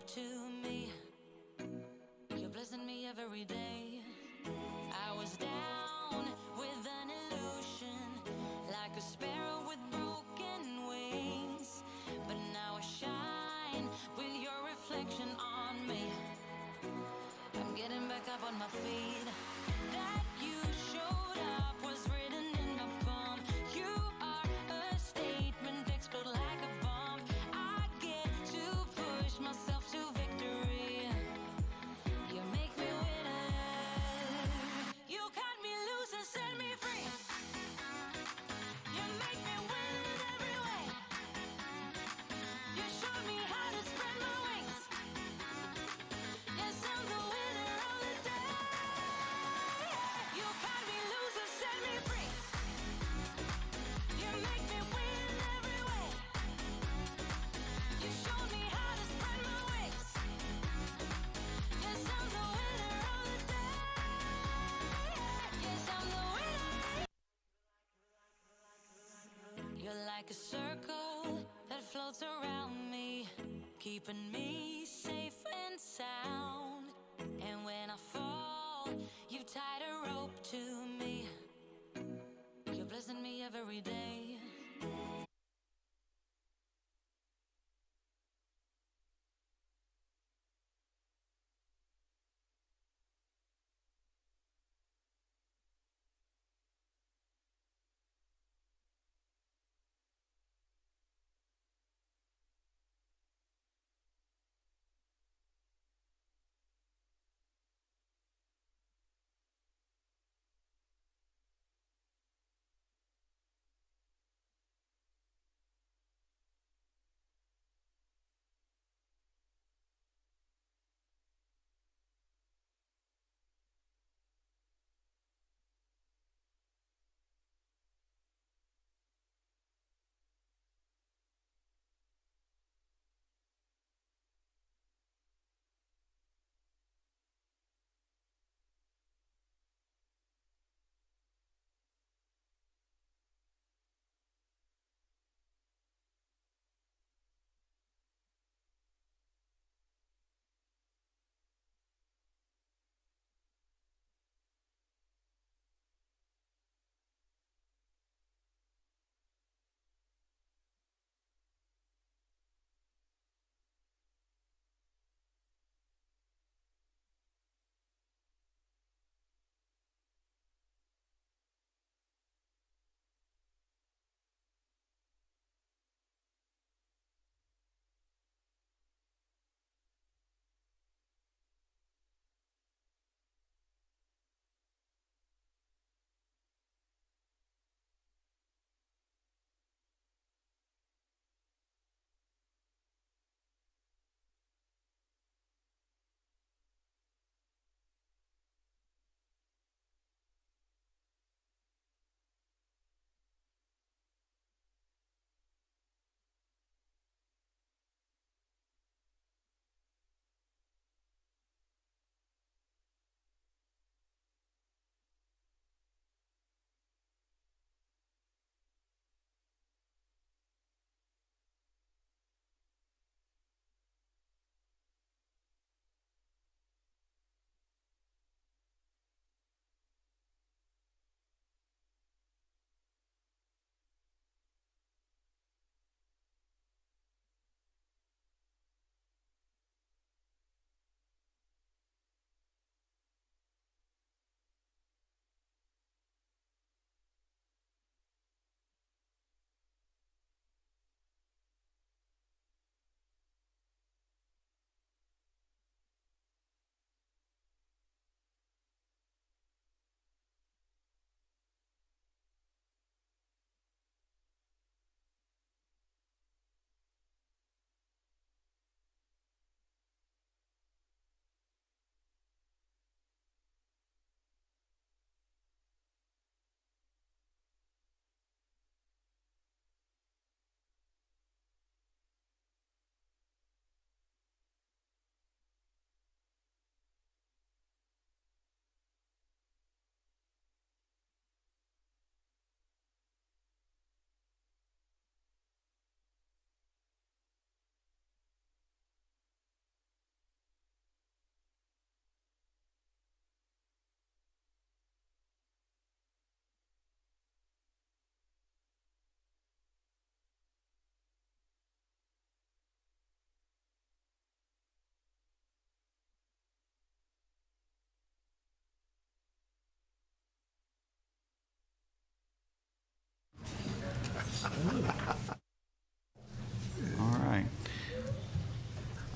to me. You're blessing me every day. I was down with an illusion, like a sparrow with broken wings, but now I shine with your reflection on me. I'm getting back up on my feet. That you showed up was written in my palm. You are a statement, explode like a bomb. I get to push myself to victory. You make me winner. You cut me loose and set me free. You make me win in every way. You showed me how to spread my wings. Yes, I'm the winner of the day. You cut me loose and set me free. You make me win in every way. You showed me how to spread my wings. Yes, I'm the winner of the day. Yes, I'm the winner. You're like a circle that floats around me, keeping me safe and sound. And when I fall, you tied a rope to me. You're blessing me every day.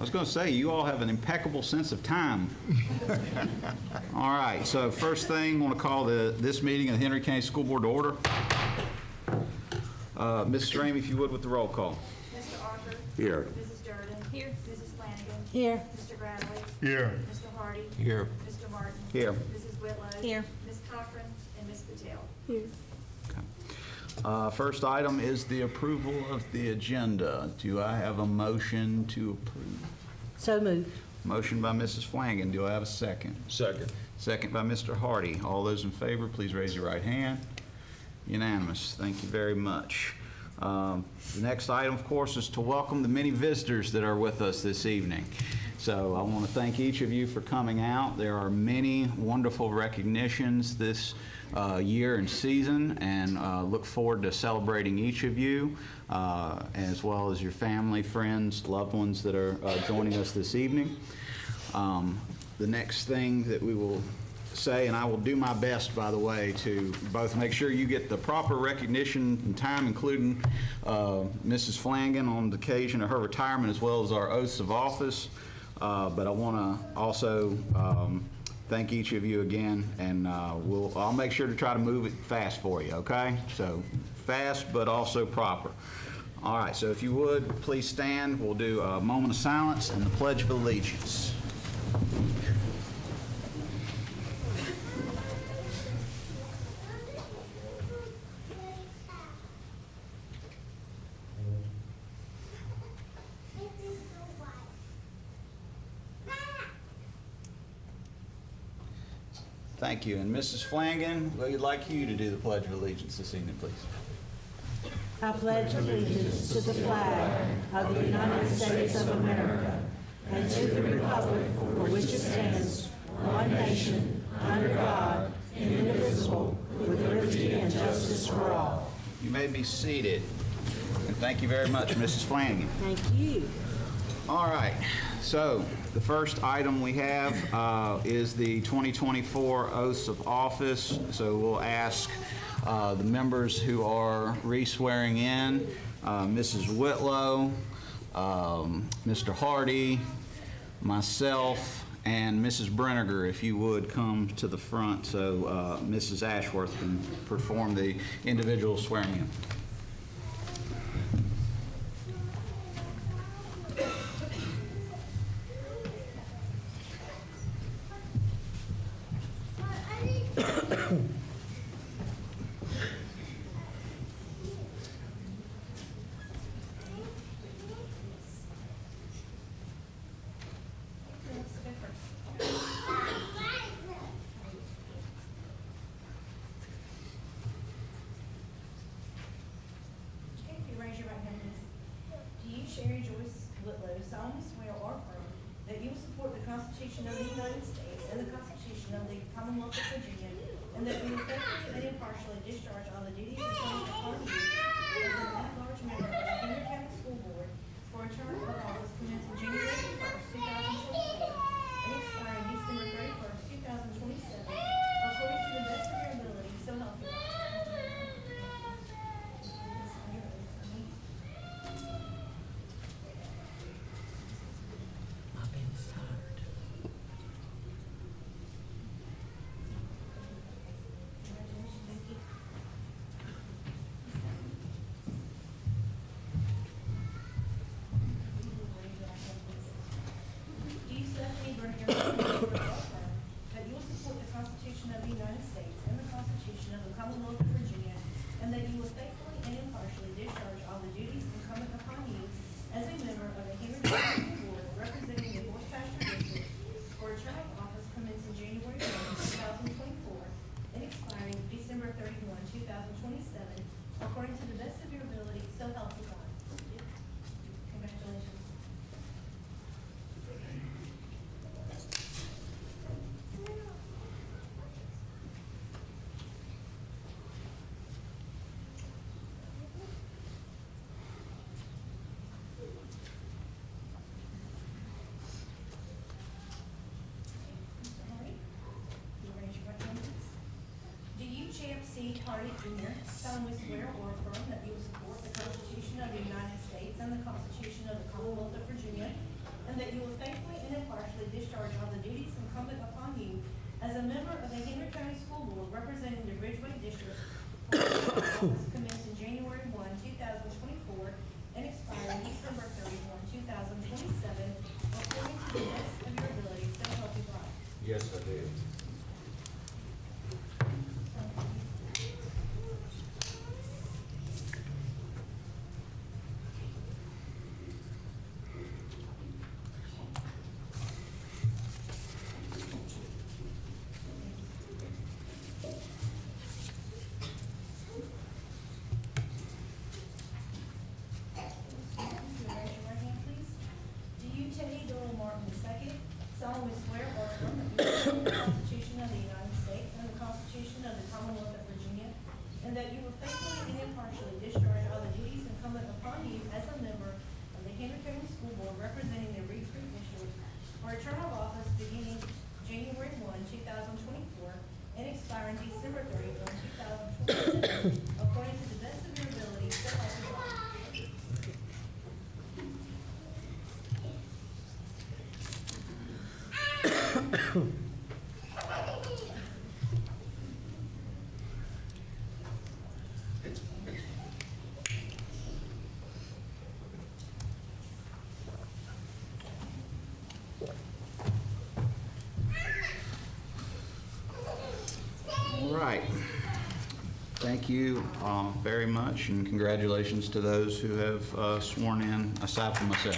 I was going to say, you all have an impeccable sense of time. All right, so first thing, I want to call this meeting of the Henry County School Board to order. Mrs. Ramey, if you would, with the roll call. Mr. Arthur. Here. Mrs. Durden. Here. Mrs. Flanagan. Here. Mr. Bradley. Here. Mr. Hardy. Here. Mr. Martin. Here. Mrs. Whitlow. Here. Ms. Cochran and Ms. Patel. Here. First item is the approval of the agenda. Do I have a motion to approve? So moved. Motion by Mrs. Flanagan. Do I have a second? Second. Second by Mr. Hardy. All those in favor, please raise your right hand. Unanimous. Thank you very much. The next item, of course, is to welcome the many visitors that are with us this evening. So I want to thank each of you for coming out. There are many wonderful recognitions this year and season, and look forward to celebrating each of you, as well as your family, friends, loved ones that are joining us this evening. The next thing that we will say, and I will do my best, by the way, to both make sure you get the proper recognition and time, including Mrs. Flanagan on the occasion of her retirement, as well as our oaths of office. But I want to also thank each of you again, and I'll make sure to try to move it fast for you, okay? So fast, but also proper. All right, so if you would, please stand. We'll do a moment of silence and the Pledge of Allegiance. Thank you. And Mrs. Flanagan, we'd like you to do the Pledge of Allegiance this evening, please. I pledge allegiance to the flag of the United States of America and to the republic for which it stands, one nation, under God, indivisible, with liberty and justice for all. You may be seated. And thank you very much, Mrs. Flanagan. Thank you. All right. So the first item we have is the 2024 oaths of office. So we'll ask the members who are re-swearing in, Mrs. Whitlow, Mr. Hardy, myself, and Mrs. Brenniger, if you would come to the front so Mrs. Ashworth can perform the individual swearing in. Sherry Joyce Whitlow, solemnly swear or affirm that you will support the Constitution of the United States and the Constitution of the Commonwealth of Virginia, and that you will faithfully and impartially discharge all the duties incumbent upon you as an at-large member of the Henry County School Board for a term of office commencing January 1st, 2024, and expiring December 31st, 2027, according to the best of your ability, so help you God. That you will support the Constitution of the United States and the Constitution of the Commonwealth of Virginia, and that you will faithfully and impartially discharge all the duties incumbent upon you as a member of the Henry County School Board representing the Horse Pasture District for a term of office commencing January 1st, 2024, and expiring December 31, 2027, according to the best of your ability, so help you God. Congratulations. Hardy Jr. solemnly swear or affirm that you will support the Constitution of the United States and the Constitution of the Commonwealth of Virginia, and that you will faithfully and impartially discharge all the duties incumbent upon you as a member of the Henry County School Board representing the Ridgeway District for the office commencing January 1, 2024, and expiring December 31, 2027, according to the best of your ability, so help you God. Yes, I do. Raise your right hand, please. Do you, Teddy Doyle Martin II, solemnly swear or affirm that you will support the Constitution of the United States and the Constitution of the Commonwealth of Virginia, and that you will faithfully and impartially discharge all the duties incumbent upon you as a member of the Henry County School Board representing the Reed Creek District for a term of office beginning January 1, 2024, and expiring December 31, 2027, according to the best of your ability, so help you God. All right. Thank you very much, and congratulations to those who have sworn in, aside from myself.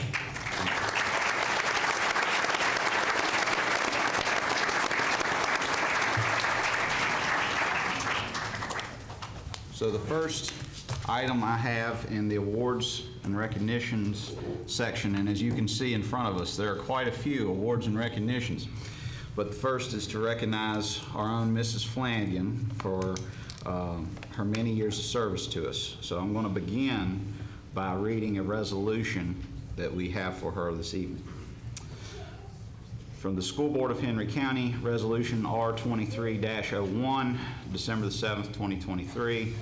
So the first item I have in the awards and recognitions section, and as you can see in front of us, there are quite a few awards and recognitions. But the first is to recognize our own Mrs. Flanagan for her many years of service to us. So I'm going to begin by reading a resolution that we have for her this evening. From the School Board of Henry County, Resolution R23-01, December the 7th, 2023.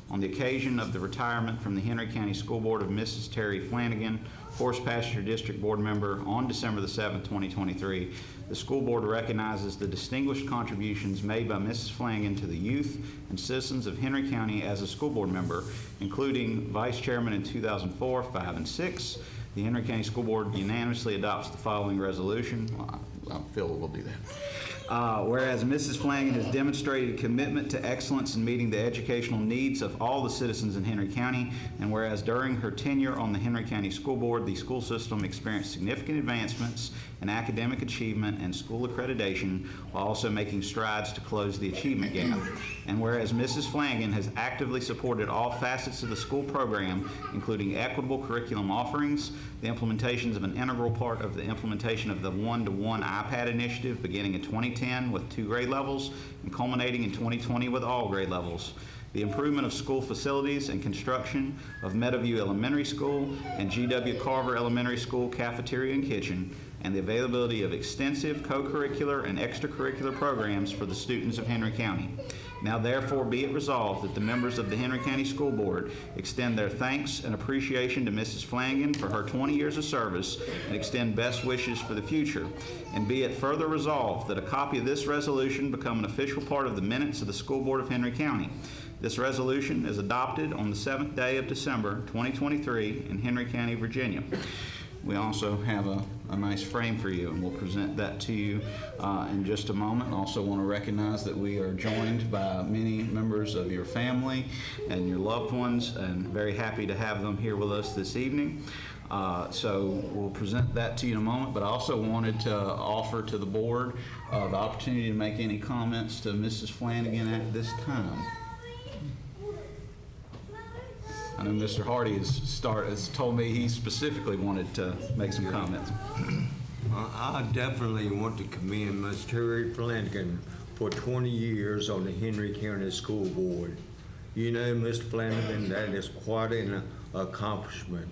On the occasion of the retirement from the Henry County School Board of Mrs. Terry Flanagan, Horse Pasture District Board Member, on December the 7th, 2023, the school board recognizes the distinguished contributions made by Mrs. Flanagan to the youth and citizens of Henry County as a school board member, including vice chairman in 2004, 5, and 6. The Henry County School Board unanimously adopts the following resolution. Well, Phil will do that. Whereas Mrs. Flanagan has demonstrated commitment to excellence in meeting the educational needs of all the citizens in Henry County, and whereas during her tenure on the Henry County School Board, the school system experienced significant advancements in academic achievement and school accreditation, while also making strides to close the achievement gap. And whereas Mrs. Flanagan has actively supported all facets of the school program, including equitable curriculum offerings, the implementations of an integral part of the implementation of the one-to-one iPad initiative beginning in 2010 with 2 grade levels and culminating in 2020 with all grade levels, the improvement of school facilities and construction of Meadowview Elementary School and G.W. Carver Elementary School cafeteria and kitchen, and the availability of extensive co-curricular and extracurricular programs for the students of Henry County. Now therefore be it resolved that the members of the Henry County School Board extend their thanks and appreciation to Mrs. Flanagan for her 20 years of service and extend best wishes for the future. And be it further resolved that a copy of this resolution become an official part of the minutes of the School Board of Henry County. This resolution is adopted on the 7th day of December 2023 in Henry County, Virginia. We also have a nice frame for you, and we'll present that to you in just a moment. Also want to recognize that we are joined by many members of your family and your loved ones, and very happy to have them here with us this evening. So we'll present that to you in a moment, but I also wanted to offer to the board the opportunity to make any comments to Mrs. Flanagan at this time. I know Mr. Hardy has told me he specifically wanted to make some comments. I definitely want to commend Ms. Terry Flanagan for 20 years on the Henry County School Board. You know, Ms. Flanagan, that is quite an accomplishment.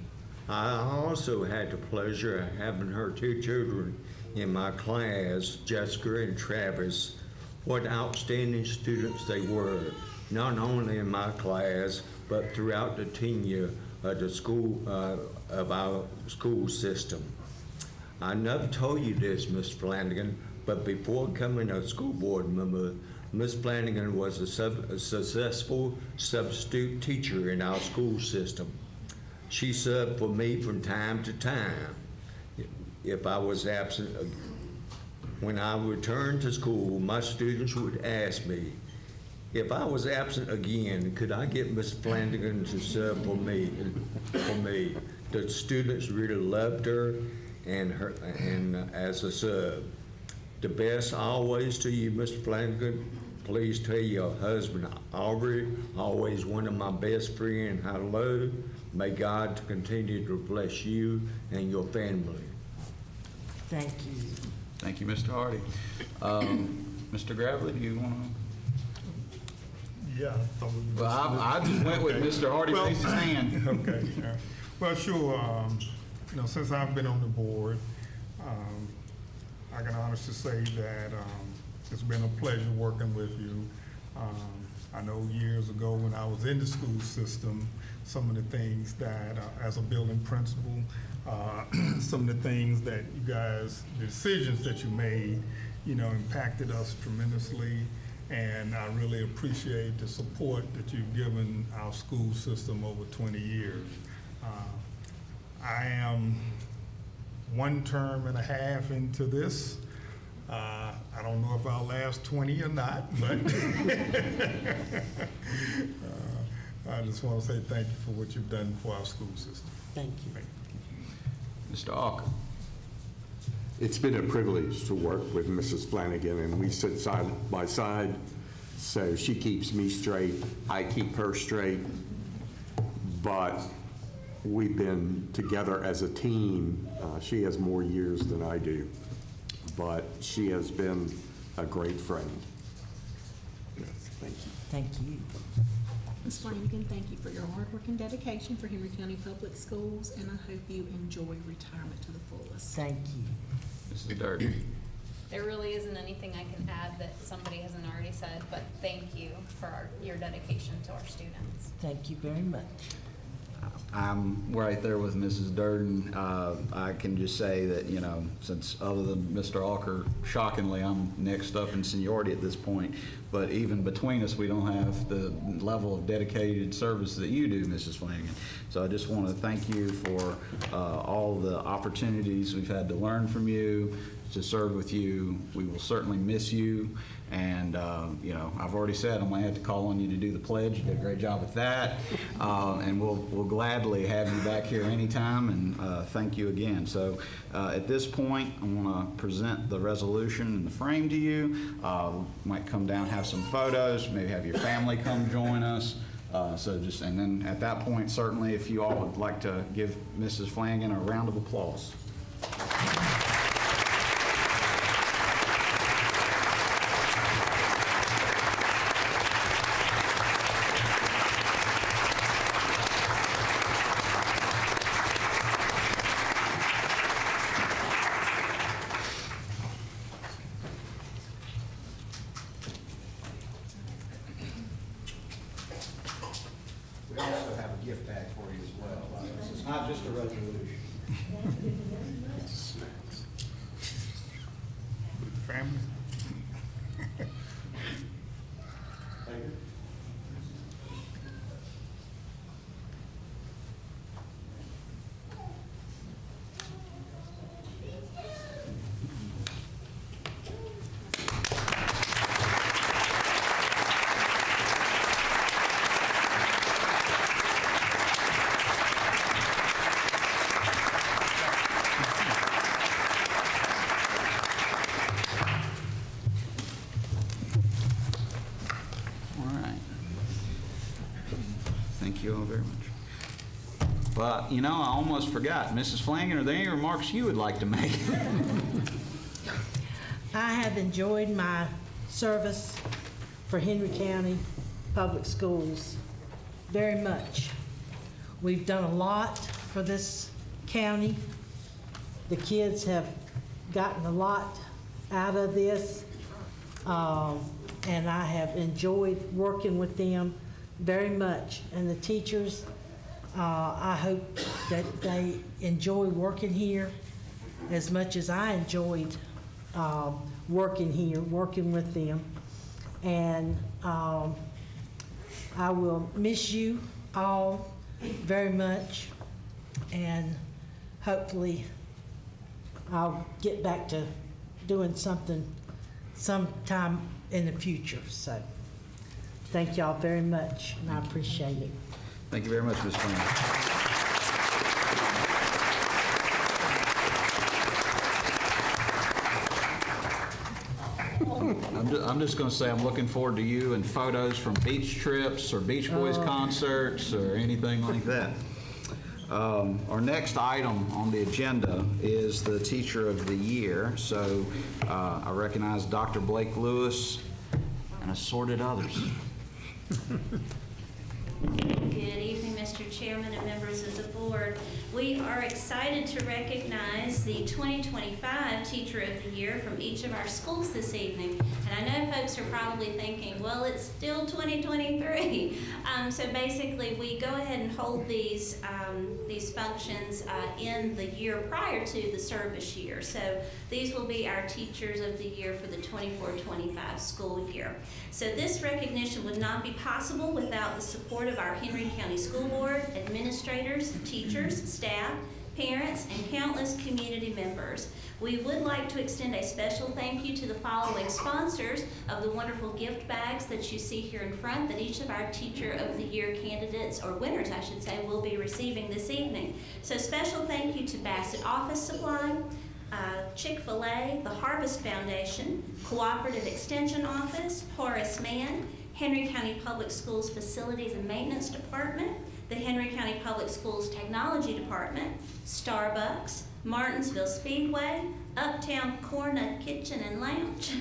I also had the pleasure of having her 2 children in my class, Jessica and Travis. What outstanding students they were, not only in my class, but throughout the tenure of the school, of our school system. I never told you this, Miss Flanagan, but before becoming a school board member, Miss Flanagan was a successful substitute teacher in our school system. She subbed for me from time to time if I was absent. When I returned to school, my students would ask me, if I was absent again, could I get Miss Flanagan to sub for me? The students really loved her and as a sub. The best always to you, Miss Flanagan. Please tell your husband, Aubrey, always one of my best friends, hello. May God continue to bless you and your family. Thank you. Thank you, Mr. Hardy. Mr. Gravely, do you want to? Yeah. I thought we were Well, I just went with Okay. Mr. Hardy Well- raised his hand. Okay, yeah. Well, sure, since I've been on the board, I can honestly say that, it's been a pleasure working with you. I know years ago when I was in the school system, some of the things that, as a building principal, some of the things that you guys, the decisions that you made, impacted us tremendously. And I really appreciate the support that you've given our school system over 20 years. I am 1 term and a half into this. I don't know if I'll last 20 or not, but I just want to say thank you for what you've done for our school system. Thank you. Mr. Alker. It's been a privilege to work with Mrs. Flanagan, and we sit side by side. So she keeps me straight, I keep her straight. But we've been together as a team. She has more years than I do, but she has been a great friend. Yes, thank you. Thank you. Ms. Flanagan, thank you for your hard work and dedication for Henry County Public Schools, and I hope you enjoy retirement to the fullest. Thank you. Mrs. Durden. There really isn't anything I can add that somebody hasn't already said, but thank you for your dedication to our students. Thank you very much. I'm right there with Mrs. Durden. I can just say that, since other than Mr. Alker, shockingly, I'm next up in seniority at this point. But even between us, we don't have the level of dedicated service that you do, Mrs. Flanagan. So I just want to thank you for all the opportunities we've had to learn from you, to serve with you. We will certainly miss you. And, I've already said I'm going to have to call on you to do the pledge. You did a great job with that. And we'll gladly have you back here anytime, and thank you again. So at this point, I want to present the resolution and the frame to you. Might come down, have some photos, maybe have your family come join us. And then at that point, certainly, if you all would like to give Mrs. Flanagan a round of applause. We also have a gift bag for you as well. This is not just a resolution. Family? All right. Thank you all very much. Well, I almost forgot. Mrs. Flanagan, are there any remarks you would like to make? I have enjoyed my service for Henry County Public Schools very much. We've done a lot for this county. The kids have gotten a lot out of this, and I have enjoyed working with them very much. And the teachers, I hope that they enjoy working here. as much as I enjoyed working here, working with them. And I will miss you all very much, and hopefully I'll get back to doing something sometime in the future. So thank y'all very much, and I appreciate it. Thank you very much, Ms. Flynn. I'm just going to say I'm looking forward to you and photos from beach trips or Beach Boys concerts or anything like that. Our next item on the agenda is the Teacher of the Year. So I recognize Dr. Blake Lewis and assorted others. Good evening, Mr. Chairman and members of the board. We are excited to recognize the 2025 Teacher of the Year from each of our schools this evening. And I know folks are probably thinking, well, it's still 2023. So basically, we go ahead and hold these functions in the year prior to the service year. So these will be our Teachers of the Year for the 24-25 school year. So this recognition would not be possible without the support of our Henry County School Board, administrators, teachers, staff, parents, and countless community members. We would like to extend a special thank you to the following sponsors of the wonderful gift bags that you see here in front that each of our Teacher of the Year candidates, or winners I should say, will be receiving this evening. So special thank you to Bassett Office Supply, Chick-fil-A, the Harvest Foundation, Cooperative Extension Office, Horace Mann, Henry County Public Schools Facilities and Maintenance Department, the Henry County Public Schools Technology Department, Starbucks, Martinsville Speedway, Uptown Corner Kitchen and Lounge,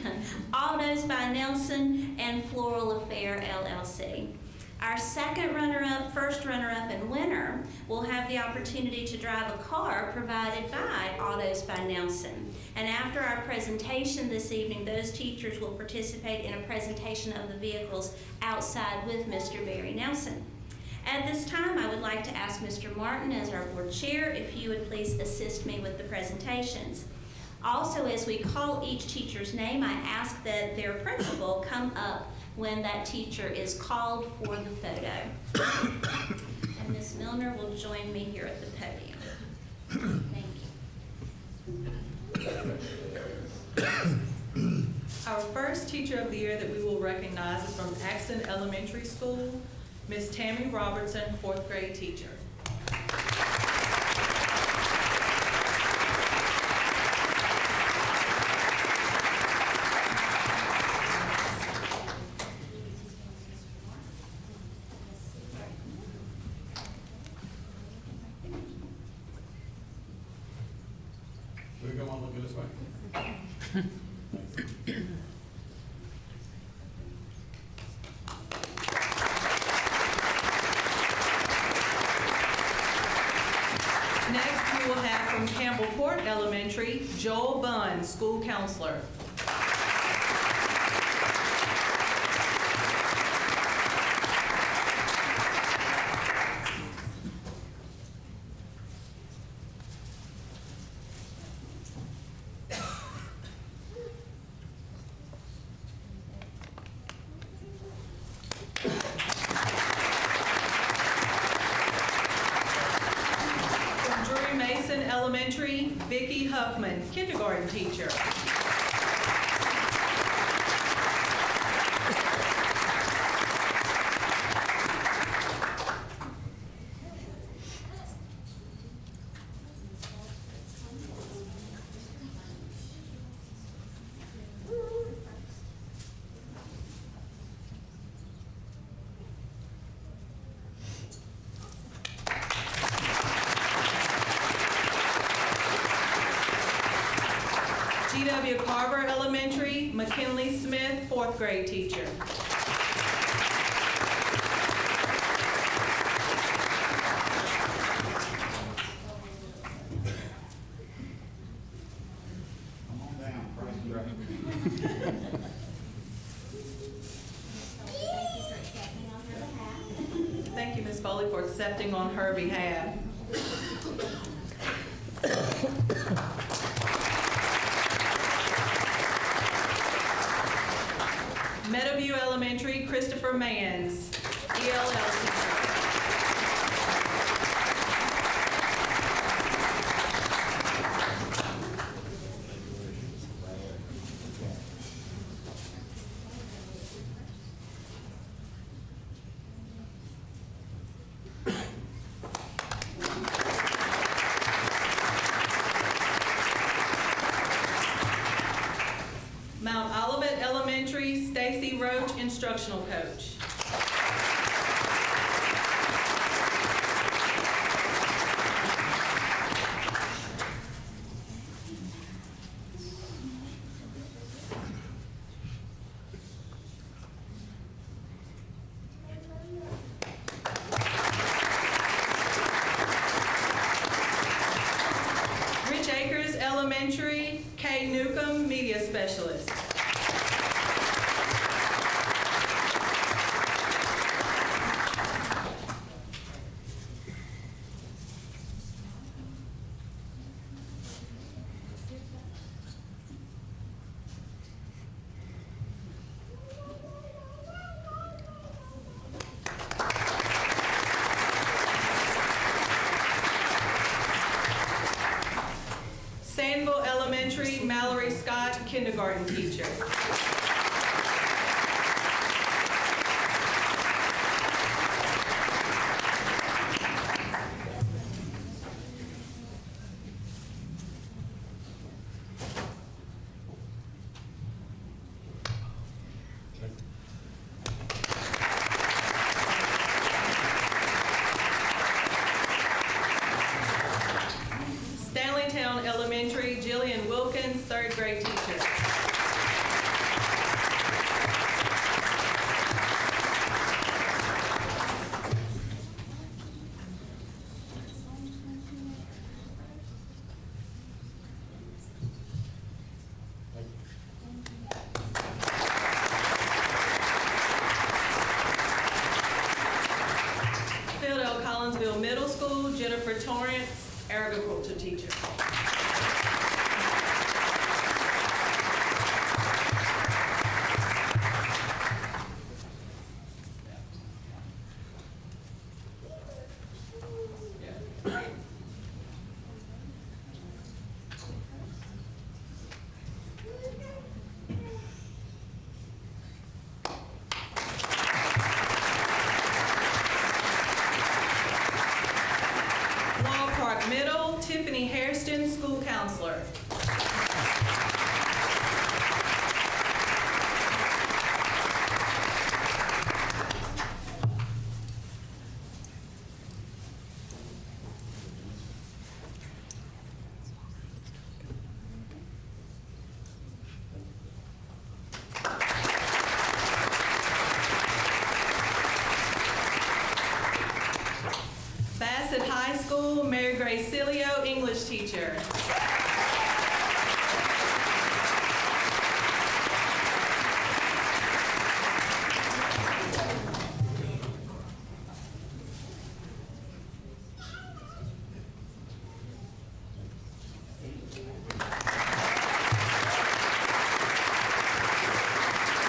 Autos by Nelson, and Floral Affair LLC. Our second runner-up, first runner-up, and winner will have the opportunity to drive a car provided by Autos by Nelson. And after our presentation this evening, those teachers will participate in a presentation of the vehicles outside with Mr. Barry Nelson. At this time, I would like to ask Mr. Martin, as our board chair, if you would please assist me with the presentations. Also, as we call each teacher's name, I ask that their principal come up when that teacher is called for the photo. And Ms. Milner will join me here at the podium. Thank you. Our first Teacher of the Year that we will recognize is from Axton Elementary School, Ms. Tammy Robertson, 4th grade teacher. Next, we will have from Campbell Court Elementary, Joel Bunn, school counselor. Elementary, Vicki Huffman, kindergarten teacher. G.W. Carver Elementary, McKinley Smith, 4th grade teacher. Thank you, Ms. Foley, for accepting on her behalf. Meadowview Elementary, Christopher Mans, ELL teacher. Mount Olivet Elementary, Stacy Roach, instructional coach. Rich Acres Elementary, Kay Newcomb, media specialist. Sandville Elementary, Mallory Scott, kindergarten teacher. Stanleytown Elementary, Jillian Wilkins, third grade teacher. Philadelphia Collinsville Middle School, Jennifer Torrance, agriculture teacher. Wall Park Middle, Tiffany Hairston, school counselor. Bassett High School, Mary Grace Cilio, English teacher.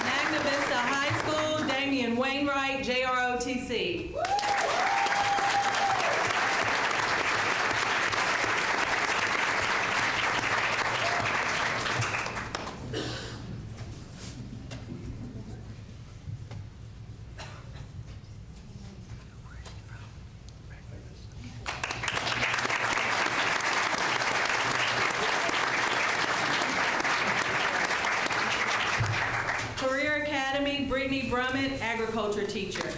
Magna Vista High School, Damian Wainwright, JROTC. Career Academy, Brittany Brummett, agriculture teacher. We're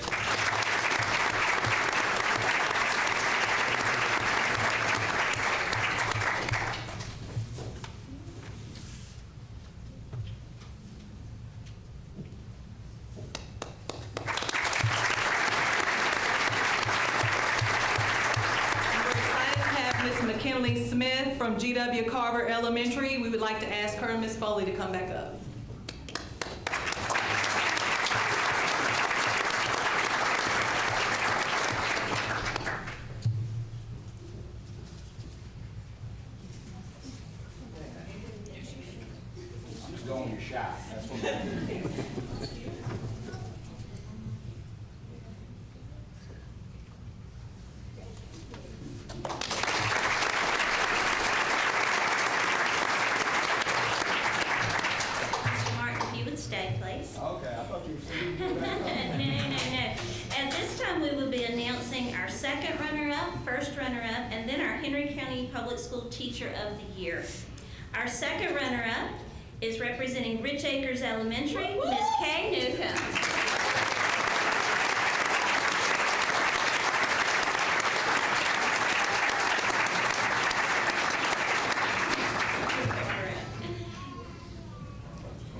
excited to have Miss McKinley Smith from G.W. Carver Elementary. We would like to ask her and Miss Foley to come back up. go on your shot. That's what I'm doing. Mr. Martin, if you would stay, please. Okay, I thought you were saying. No. At this time, we will be announcing our second runner-up, first runner-up, and then our Henry County Public School Teacher of the Year. Our second runner-up is representing Rich Acres Elementary, Miss Kay Newcomb.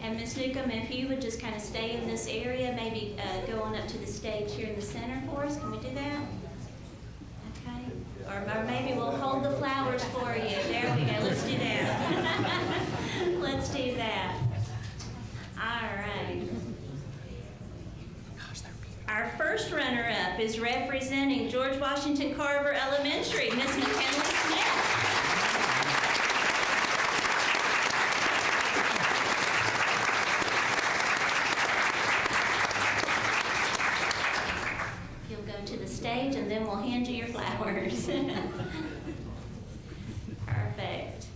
And Ms. Newcomb, if you would just kind of stay in this area, maybe go on up to the stage here in the center for us. Can we do that? Okay. Or maybe we'll hold the flowers for you. There we go. Let's do that. Let's do that. All right. Our first runner-up is representing George Washington Carver Elementary, Miss McKinley Smith. You'll go to the stage and then we'll hand you your flowers. Perfect.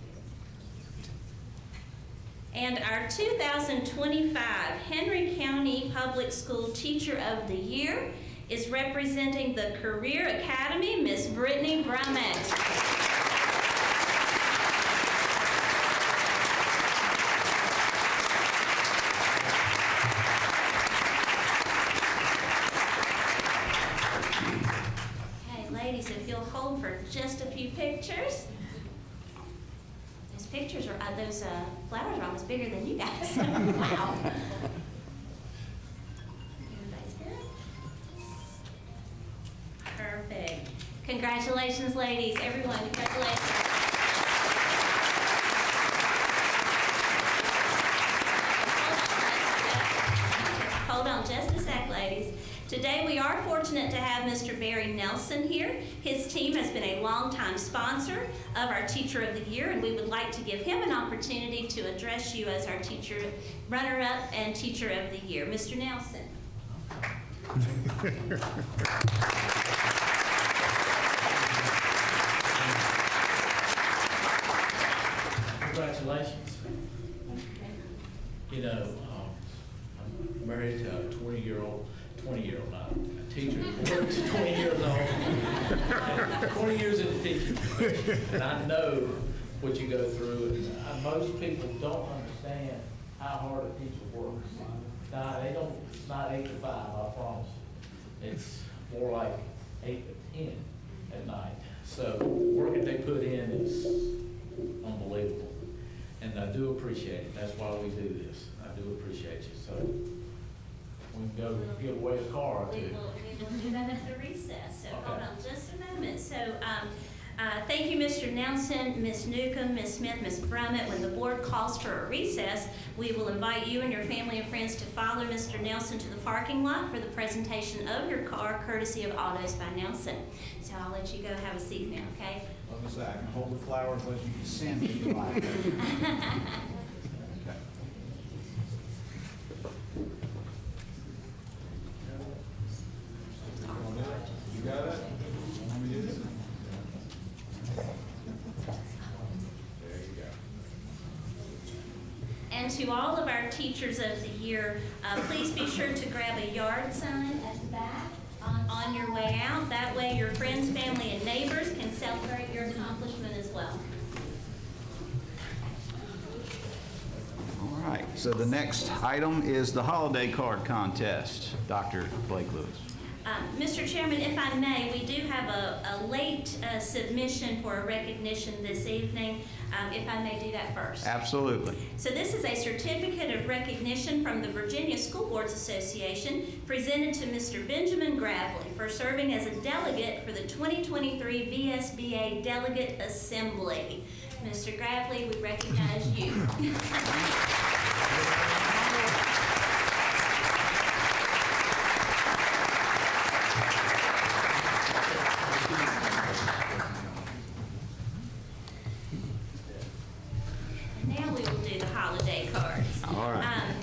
And our 2025 Henry County Public School Teacher of the Year is representing the Career Academy, Miss Brittany Brummett. Ladies, if you'll hold for just a few pictures. Those pictures are, those flowers are almost bigger than you guys. Wow. Everybody's good? Perfect. Congratulations, ladies. Everyone, congratulations. Hold on just a sec, ladies. Today we are fortunate to have Mr. Barry Nelson here. His team has been a longtime sponsor of our Teacher of the Year, and we would like to give him an opportunity to address you as our teacher, runner-up and Teacher of the Year. Mr. Nelson. Congratulations. You know, I'm married to a 20-year-old, not a teacher, 20 years old, 20 years in the teaching profession, and I know what you go through, and most people don't understand how hard a teacher works. Now, it's not 8 to 5, I promise you. It's more like 8 to 10 at night. So the work that they put in is unbelievable, and I do appreciate it. That's why we do this. I do appreciate you. So we can go give away a car or two. We will do that at the recess, so Okay. hold on just a moment. So thank you, Mr. Nelson, Ms. Newcomb, Ms. Smith, Ms. Brummett. When the board calls for a recess, we will invite you and your family and friends to follow Mr. Nelson to the parking lot for the presentation of your car, courtesy of Autos by Nelson. So I'll let you go have a seat now, okay? Let me say, I can hold the flowers as you descend if you like. You got it? Let me do this. There you go. And to all of our Teachers of the Year, please be sure to grab a yard sign at the back on your way out. That way your friends, family, and neighbors can celebrate your accomplishment as well. All right, so the next item is the holiday card contest. Dr. Blake Lewis. Mr. Chairman, if I may, we do have a late submission for a recognition this evening. If I may do that first. Absolutely. So this is a certificate of recognition from the Virginia School Boards Association presented to Mr. Benjamin Gravely for serving as a delegate for the 2023 VSBA Delegate Assembly. Mr. Gravely, we recognize you. Now we will do the holiday cards. All right.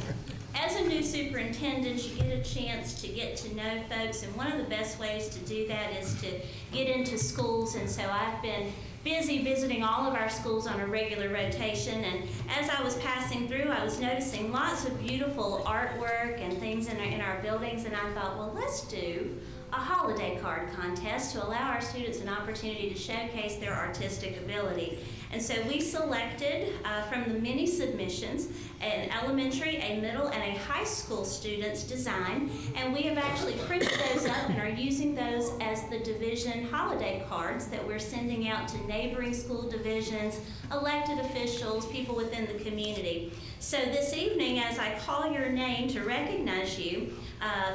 As a new superintendent, you get a chance to get to know folks, and one of the best ways to do that is to get into schools, and so I've been busy visiting all of our schools on a regular rotation, and as I was passing through, I was noticing lots of beautiful artwork and things in our buildings, and I thought, well, let's do a holiday card contest to allow our students an opportunity to showcase their artistic ability. And so we selected from the many submissions an elementary, a middle, and a high school student's design, and we have actually printed those up and are using those as the division holiday cards that we're sending out to neighboring school divisions, elected officials, people within the community. So this evening, as I call your name to recognize you,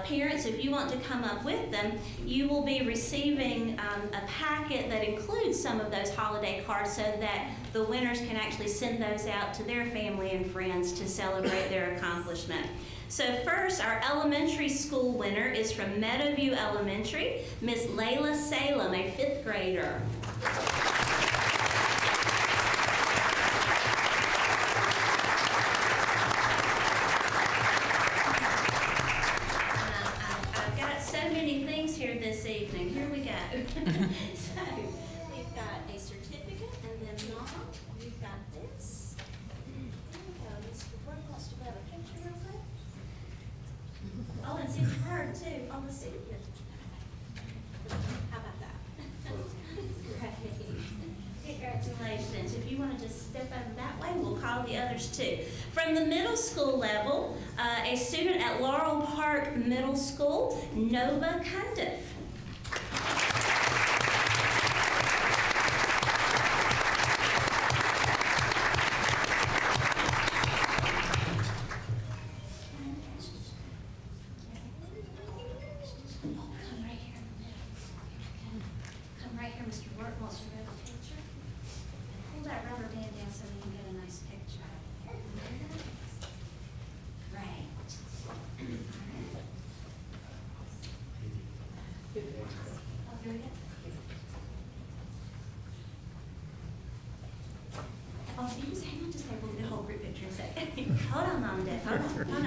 parents, if you want to come up with them, you will be receiving a packet that includes some of those holiday cards so that the winners can actually send those out to their family and friends to celebrate their accomplishment. So first, our elementary school winner is from Meadowview Elementary, Miss Layla Salem, a 5th grader. This evening. Here we go. So we've got a certificate, and then Mom, we've got this. Here we go. Mr. Ward wants to grab a picture real quick. Oh, and see her too on the seat. How about that? Great. Congratulations. If you want to just step over that way, we'll call the others too. From the middle school level, a student at Laurel Park Middle School, Nova Cundiff. Oh, you just hang on just a second. We'll do the whole group picture in a second. Hold on, Mom and Dad. Hold on.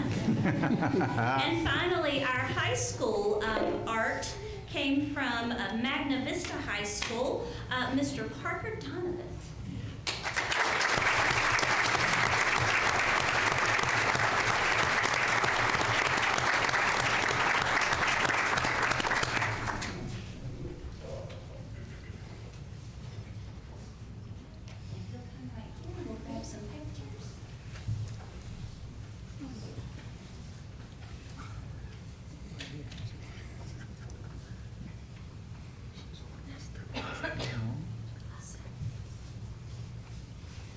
And finally, our high school art came from Magna Vista High School, Mr. Parker Donovan.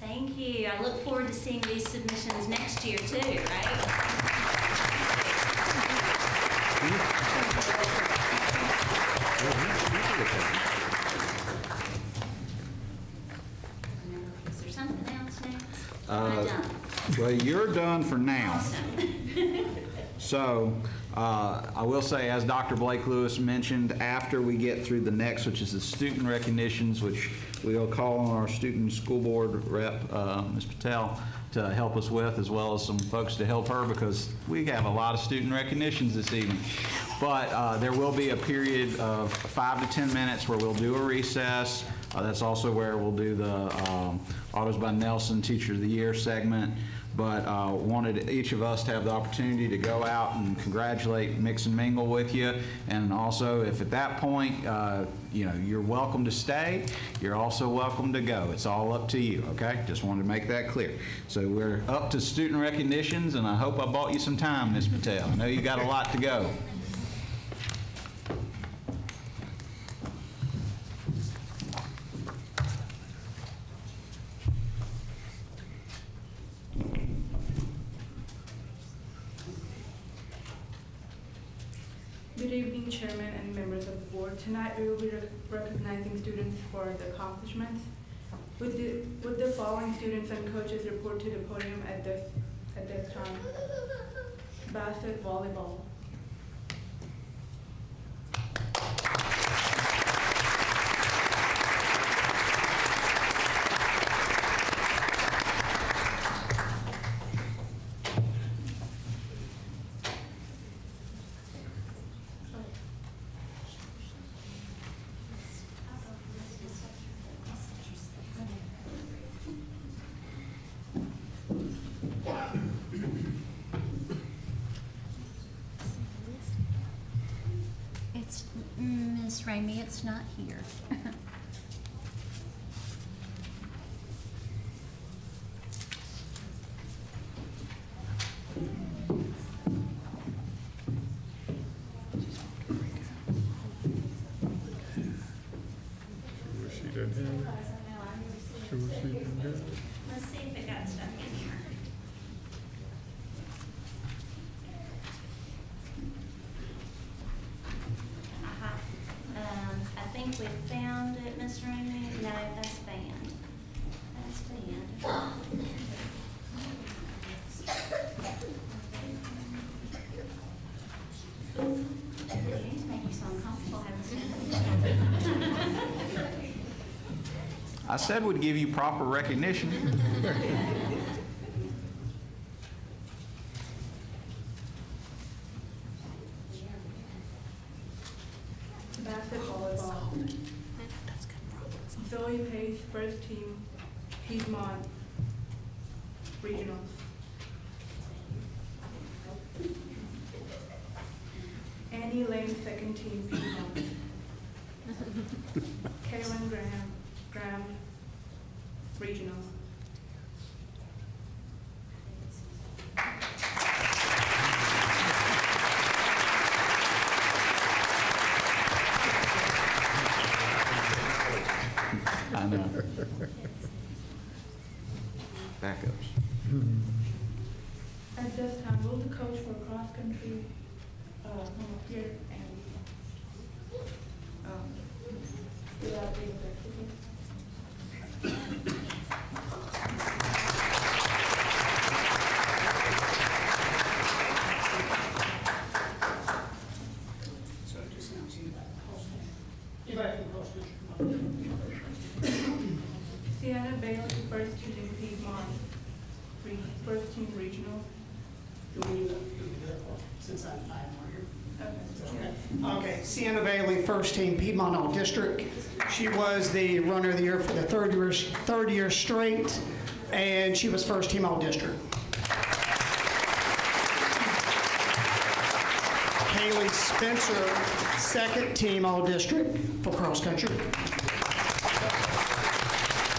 Thank you. I look forward to seeing these submissions next year too, right? Is there something else next? Am I done? Well, you're done for now. Awesome. So, I will say, as Dr. Blake Lewis mentioned, after we get through the next, which is the student recognitions, which we'll call on our student school board rep, Ms. Patel, to help us with, as well as some folks to help her, because we have a lot of student recognitions this evening. But there will be a period of 5 to 10 minutes where we'll do a recess. That's also where we'll do the Autos by Nelson Teacher of the Year segment. But wanted each of us to have the opportunity to go out and congratulate, mix and mingle with you. And also, if at that point, you're welcome to stay, you're also welcome to go. It's all up to you, okay? Just wanted to make that clear. So we're up to student recognitions, and I hope I bought you some time, Ms. Patel. I know you got a lot to go. Good evening, Chairman and members of the board. Tonight we will be recognizing students for the accomplishments. Would the following students and coaches report to the podium at this time? Bassett Volleyball. Ramey, it's not here. Sure she doesn't have it. Sure she doesn't have it. Let's see if it got stuck in here. I think we found it, Ms. Ramey. No, that's banned. That's banned. I hate to make you so uncomfortable having to I said we'd give you proper recognition. Basketball volleyball. Zoe Pace, first team, Piedmont Regionals. Annie Lane, second team, Piedmont. Karen Graham, Regional. I know. Backups. At this time, will the coach for cross country come up here and do that being Sienna Bailey, first team Piedmont, first team regional. Since I'm more here. Okay. Okay, Sienna Bailey, first team Piedmont All District. She was the runner of the year for the third year straight, and she was first team All District. Haley Spencer, second team All District for cross country.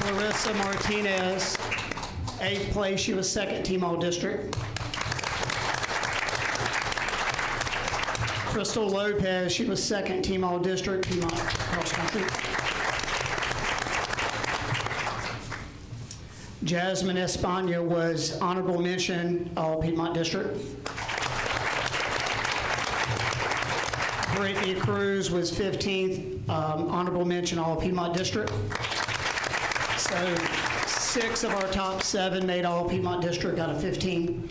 Clarissa Martinez, eighth place. She was second team All District. Crystal Lopez, she was second team All District, Piedmont cross country. Jasmine Espana was honorable mention All Piedmont District. Brittany Cruz was 15th, honorable mention All Piedmont District. So 6 of our top 7 made All Piedmont District out of 15.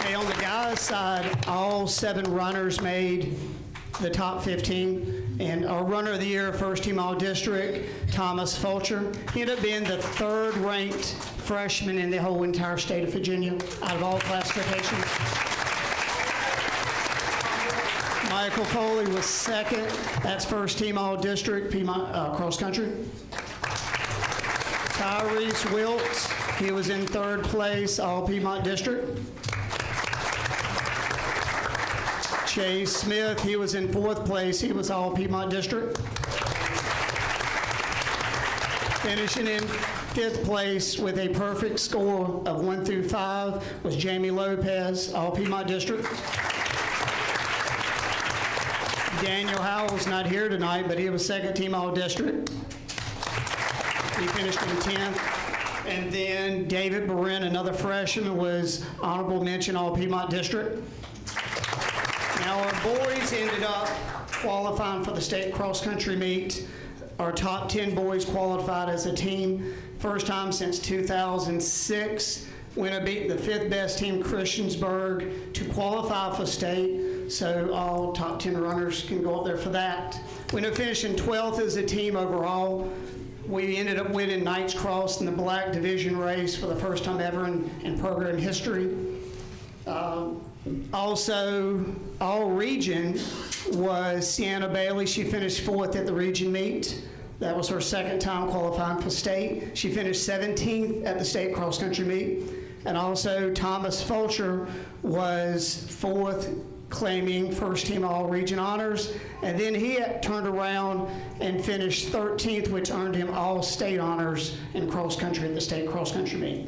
Okay, on the guys' side, all 7 runners made the top 15. And our runner of the year, first team All District, Thomas Fulcher. He ended up being the 3rd ranked freshman in the whole entire state of Virginia out of all classifications. Michael Coley was 2nd. That's first team All District, Piedmont cross country. Tyrese Wiltz, he was in 3rd place, All Piedmont District. Chase Smith, he was in 4th place, he was All Piedmont District. Finishing in 5th place with a perfect score of 1 through 5 was Jamie Lopez, All Piedmont District. Daniel Howell's not here tonight, but he was second team All District. He finished in 10th. And then David Berin, another freshman, was honorable mention All Piedmont District. Now our boys ended up qualifying for the state cross country meet. Our top 10 boys qualified as a team. First time since 2006. We ended up beating the 5th best team, Christiansburg, to qualify for state. So all top 10 runners can go up there for that. We ended up finishing 12th as a team overall. We ended up winning Knights Cross in the black division race for the first time ever in program history. Also, all region was Sienna Bailey. She finished 4th at the region meet. That was her 2nd time qualifying for state. She finished 17th at the state cross country meet. And also Thomas Fulcher was 4th claiming first team all-region honors. And then he turned around and finished 13th, which earned him all-state honors in cross country at the state cross country meet.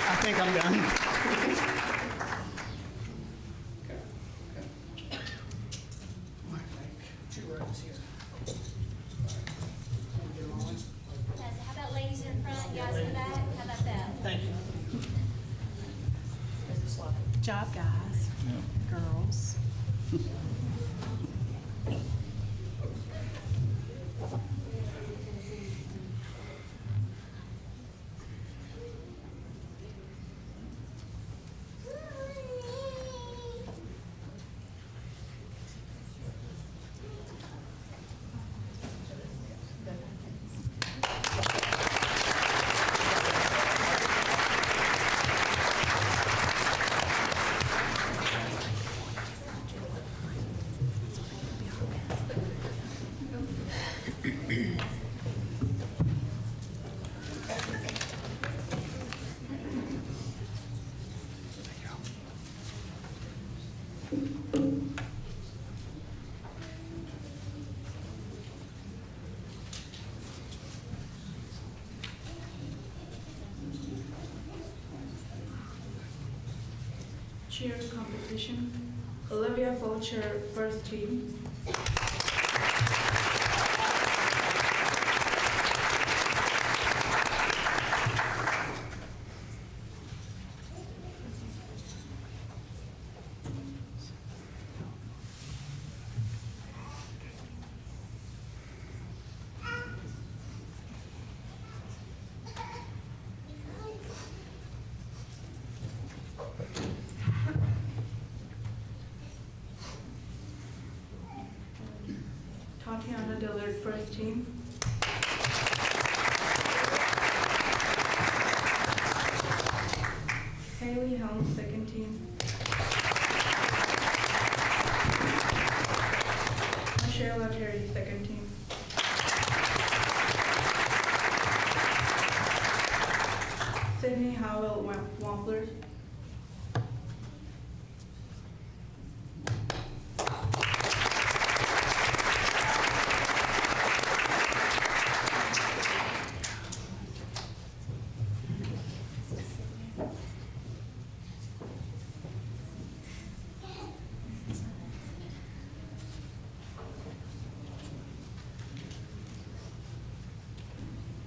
I think I'm done. How about ladies in front, guys in the back? How about that? Thank you. Job, guys, girls. Cheer competition. Olivia Fulcher, first team. Tatiana Dillard, first team. Haley Helms, second team. Michelle Terry, second team. Sydney Howell Wampler.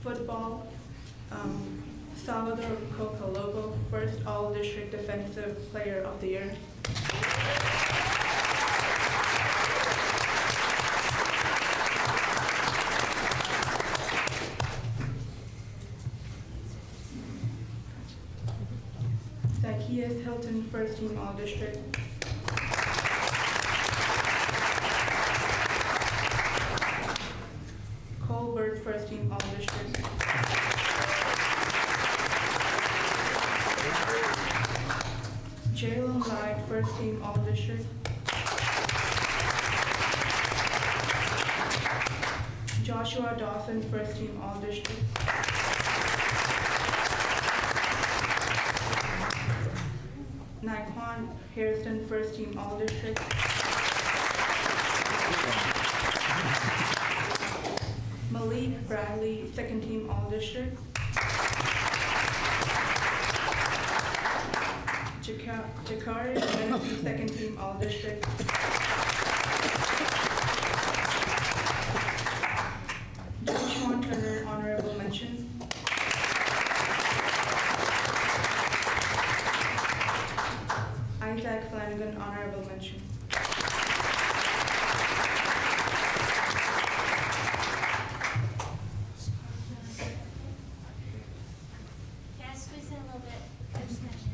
Football, Salvador Cocalobo, first All-District Defensive Player of the Year. Zacchaeus Hilton, first team All-District. Colbert, first team All-District. Jalen Light, first team All-District. Joshua Dawson, first team All-District. Naquan Harrison, first team All-District. Malik Bradley, second team All-District. Jakari Benesi, second team All-District. Joshua Turner, honorable mention. Isaac Flanagan, honorable mention. Can I squeeze in a little bit? Discussion.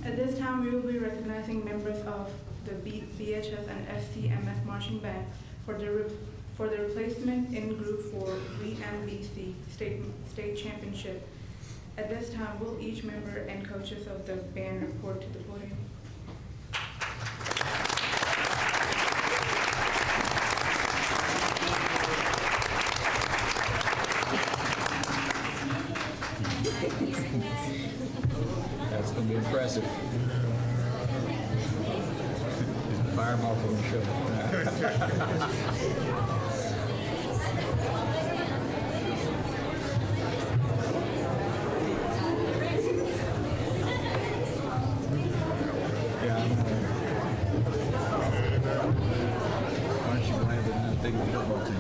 At this time, we will be recognizing members of the BHS and FCMS marching band for the replacement in group for VMBC state championship. At this time, will each member and coaches of the band report to the podium? That's going to be impressive. Fire them off on the show. Yeah, I know. Aren't you glad they're not a big football team?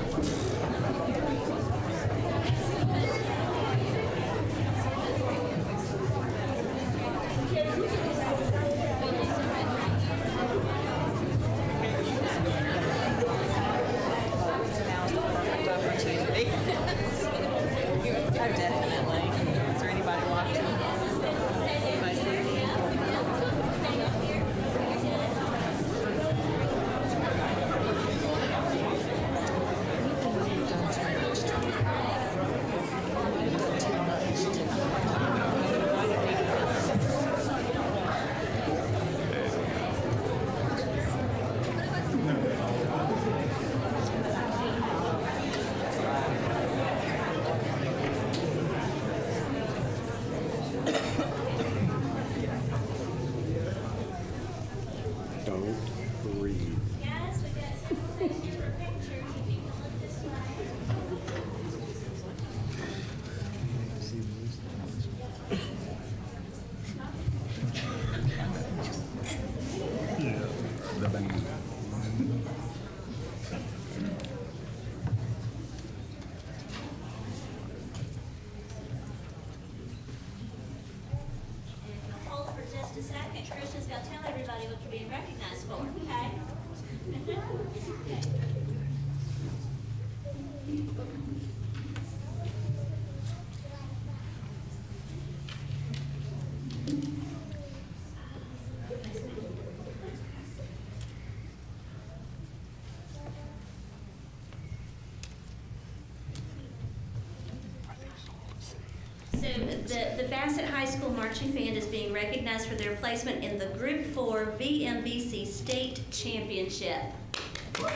Don't breathe. Guys, we got some pictures for pictures. If you can look this way. The band. And if you'll hold for just a second, Christian's gonna tell everybody what you're being recognized for, okay? So the Bassett High School Marching Band is being recognized for their placement in the Group 4 VMBC State Championship. All right,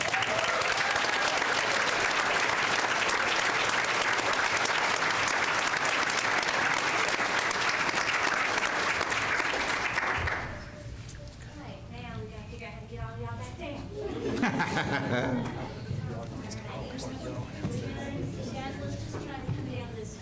now we gotta figure out how to get all y'all back down. Guys, let's just try to come down this way.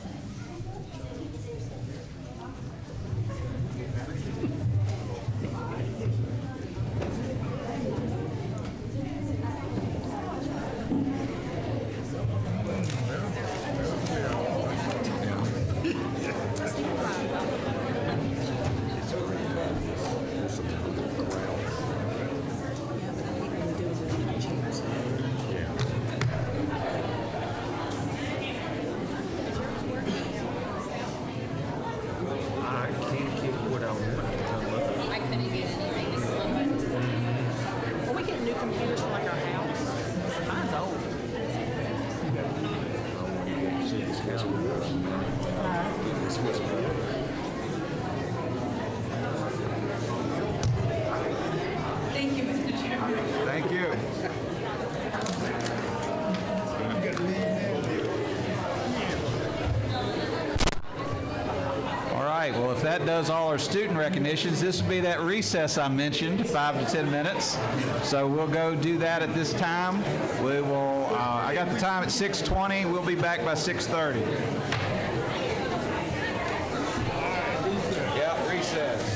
I can't get what I want to come up. I couldn't get anything to slow it. Well, we get new computers for like our house. Mine's old. See this Thank you, Mr. Chairman. Thank you. All right, well, if that does all our student recognitions, this will be that recess I mentioned, 5 to 10 minutes. So we'll go do that at this time. We will, I got the time at 6:20. We'll be back by 6:30. Yep, recess.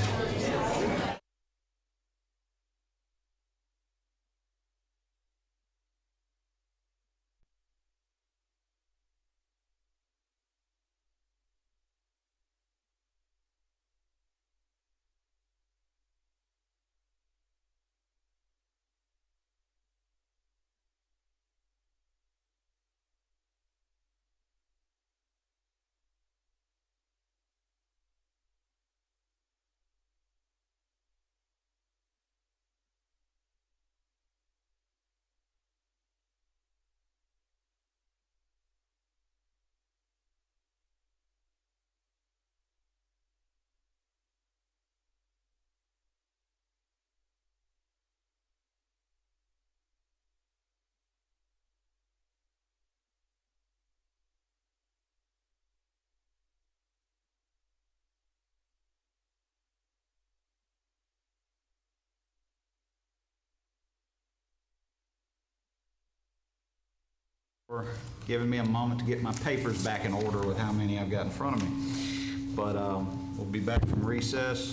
for giving me a moment to get my papers back in order with how many I've got in front of me. But we'll be back from recess.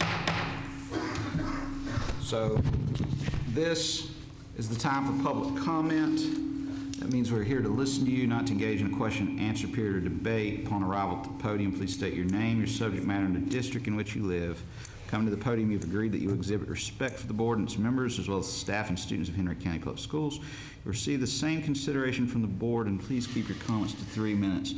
So this is the time for public comment. That means we're here to listen to you, not to engage in a question and answer period or debate. Upon arrival at the podium, please state your name, your subject matter, and the district in which you live. Coming to the podium, you've agreed that you exhibit respect for the board and its members, as well as the staff and students of Henry County Public Schools. You receive the same consideration from the board, and please keep your comments to 3 minutes.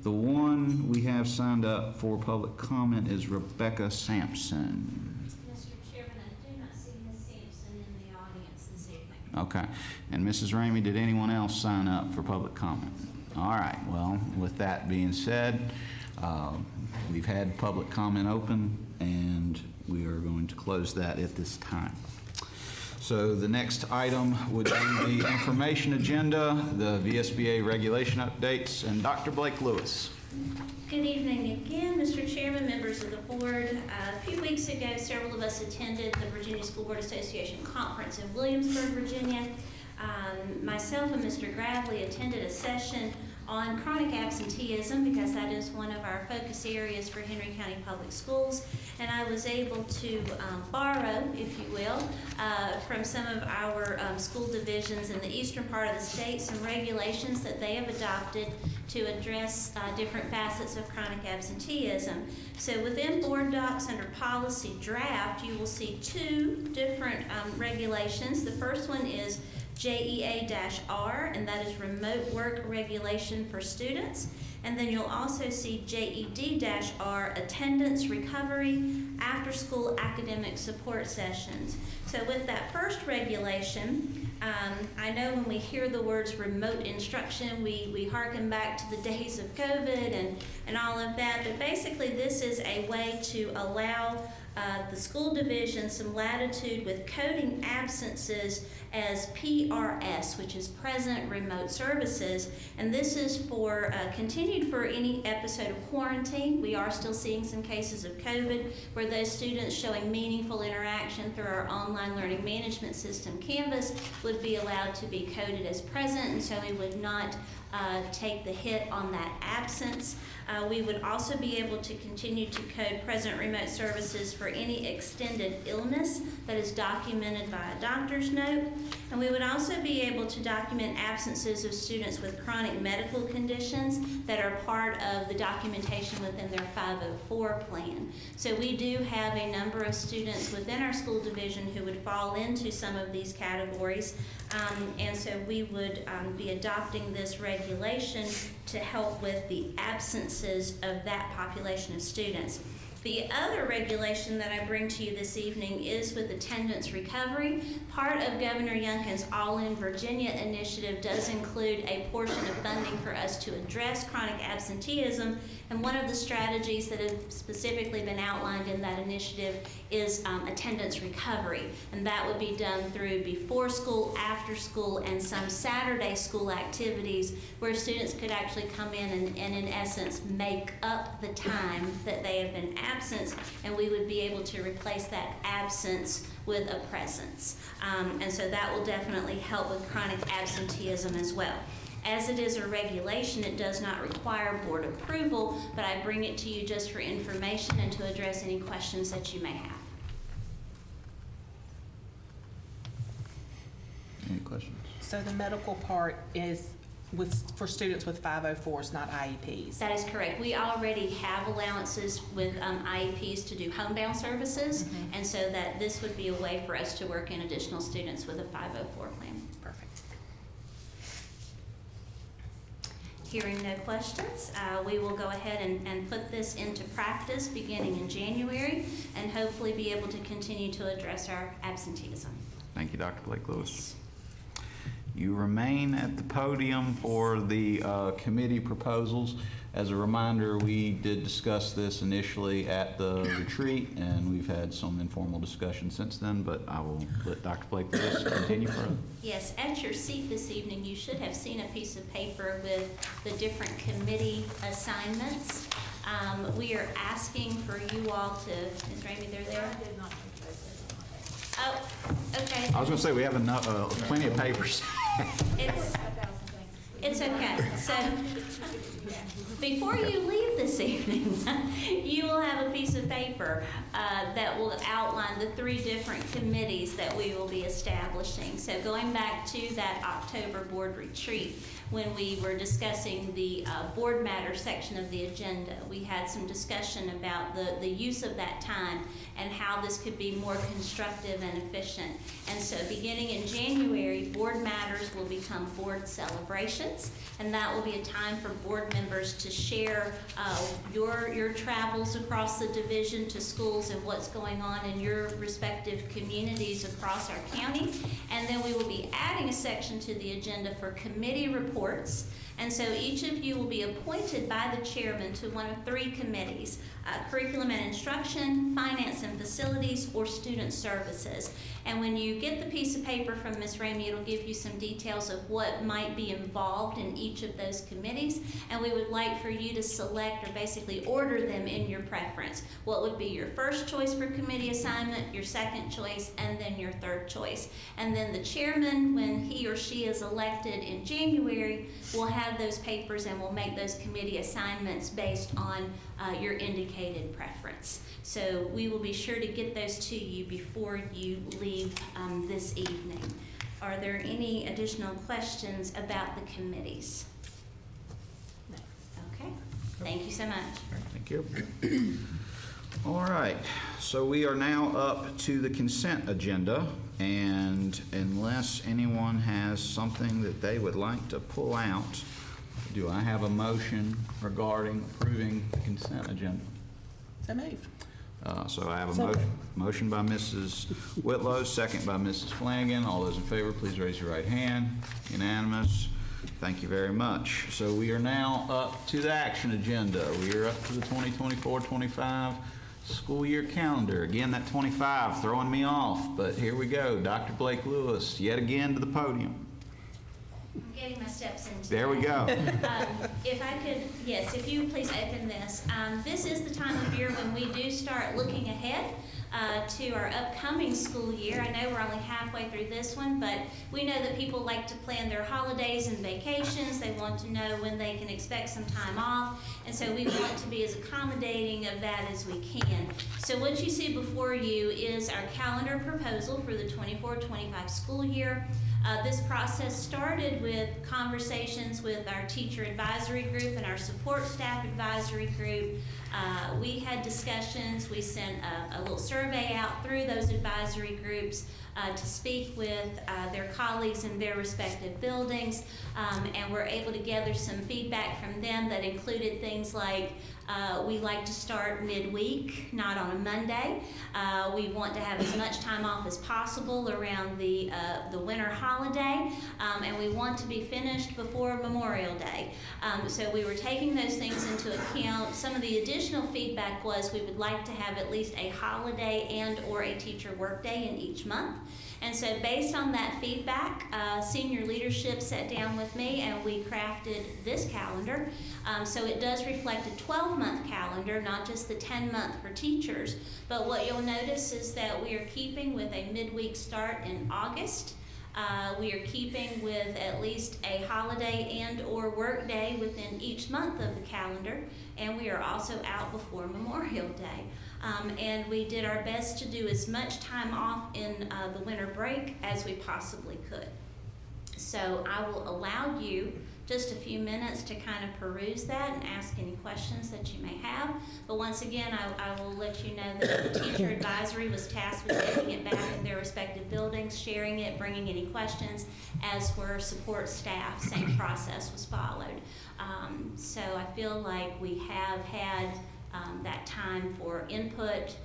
The one we have signed up for public comment is Rebecca Sampson. Mr. Chairman, I do not see Ms. Sampson in the audience this evening. Okay. And Mrs. Ramey, did anyone else sign up for public comment? All right. Well, with that being said, we've had public comment open, and we are going to close that at this time. So the next item would be the information agenda, the VSBA regulation updates, and Dr. Blake Lewis. Good evening again, Mr. Chairman, members of the board. A few weeks ago, several of us attended the Virginia School Board Association Conference in Williamsburg, Virginia. Myself and Mr. Gradley attended a session on chronic absenteeism because that is one of our focus areas for Henry County Public Schools. And I was able to borrow, if you will, from some of our school divisions in the eastern part of the state some regulations that they have adopted to address different facets of chronic absenteeism. So within board docs under policy draft, you will see 2 different regulations. The first one is JEA-R, and that is remote work regulation for students. And then you'll also see JED-R, attendance recovery, after school academic support sessions. So with that first regulation, I know when we hear the words remote instruction, we hearken back to the days of COVID and all of that, but basically this is a way to allow the school division some latitude with coding absences as PRS, which is present remote services, and this is for continued for any episode of quarantine. We are still seeing some cases of COVID where those students showing meaningful interaction through our online learning management system, Canvas, would be allowed to be coded as present, and so we would not take the hit on that absence. We would also be able to continue to code present remote services for any extended illness that is documented by a doctor's note. And we would also be able to document absences of students with chronic medical conditions that are part of the documentation within their 504 plan. So we do have a number of students within our school division who would fall into some of these categories. And so we would be adopting this regulation to help with the absences of that population of students. The other regulation that I bring to you this evening is with attendance recovery. Part of Governor Youngkin's All in Virginia initiative does include a portion of funding for us to address chronic absenteeism, and one of the strategies that have specifically been outlined in that initiative is attendance recovery, and that would be done through before school, after school, and some Saturday school activities where students could actually come in and in essence make up the time that they have been absent, and we would be able to replace that absence with a presence. And so that will definitely help with chronic absenteeism as well. As it is a regulation, it does not require board approval, but I bring it to you just for information and to address any questions that you may have. Any questions? So the medical part is for students with 504s, not IEPs? That is correct. We already have allowances with IEPs to do homebound services, and so that this would be a way for us to work in additional students with a 504 plan. Perfect. Hearing no questions, we will go ahead and put this into practice beginning in January and hopefully be able to continue to address our absenteeism. Thank you, Dr. Blake Lewis. You remain at the podium for the committee proposals. As a reminder, we did discuss this initially at the retreat, and we've had some informal discussion since then, but I will let Dr. Blake Lewis continue further. Yes, at your seat this evening, you should have seen a piece of paper with the different committee assignments. We are asking for you all to, Ms. Ramey, they're there? Oh, okay. I was going to say we have enough, plenty of papers. It's It's okay. So, before you leave this evening, you will have a piece of paper that will outline the 3 different committees that we will be establishing. So going back to that October board retreat, when we were discussing the board matters section of the agenda, we had some discussion about the use of that time and how this could be more constructive and efficient. And so beginning in January, board matters will become board celebrations, and that will be a time for board members to share your travels across the division to schools and what's going on in your respective communities across our county. And then we will be adding a section to the agenda for committee reports. And so each of you will be appointed by the chairman to one of 3 committees, curriculum and instruction, finance and facilities, or student services. And when you get the piece of paper from Ms. Ramey, it'll give you some details of what might be involved in each of those committees. And we would like for you to select or basically order them in your preference. What would be your first choice for committee assignment, your second choice, and then your third choice. And then the chairman, when he or she is elected in January, will have those papers and will make those committee assignments based on your indicated preference. So we will be sure to get those to you before you leave this evening. Are there any additional questions about the committees? No. Okay. Thank you so much. Thank you. All right, so we are now up to the consent agenda, and unless anyone has something that they would like to pull out, do I have a motion regarding approving the consent agenda? So move. So I have a motion by Mrs. Whitlow, second by Mrs. Flanagan. All those in favor, please raise your right hand. Unanimous. Thank you very much. So we are now up to the action agenda. We are up to the 2024-25 school year calendar. Again, that 25 throwing me off, but here we go. Dr. Blake Lewis, yet again to the podium. I'm getting my steps into There we go. If I could, yes, if you would please open this. This is the time of year when we do start looking ahead to our upcoming school year. I know we're only halfway through this one, but we know that people like to plan their holidays and vacations. They want to know when they can expect some time off, and so we want to be as accommodating of that as we can. So what you see before you is our calendar proposal for the 24-25 school year. This process started with conversations with our teacher advisory group and our support staff advisory group. We had discussions. We sent a little survey out through those advisory groups to speak with their colleagues in their respective buildings, and we're able to gather some feedback from them that included things like we like to start midweek, not on a Monday. We want to have as much time off as possible around the winter holiday, and we want to be finished before Memorial Day. So we were taking those things into account. Some of the additional feedback was we would like to have at least a holiday and or a teacher workday in each month. And so based on that feedback, senior leadership sat down with me and we crafted this calendar. So it does reflect a 12-month calendar, not just the 10-month for teachers. But what you'll notice is that we are keeping with a midweek start in August. We are keeping with at least a holiday and or work day within each month of the calendar. And we are also out before Memorial Day. And we did our best to do as much time off in the winter break as we possibly could. So I will allow you just a few minutes to kind of peruse that and ask any questions that you may have. But once again, I will let you know that the teacher advisory was tasked with taking it back in their respective buildings, sharing it, bringing any questions, as were support staff. Same process was followed. So I feel like we have had that time for input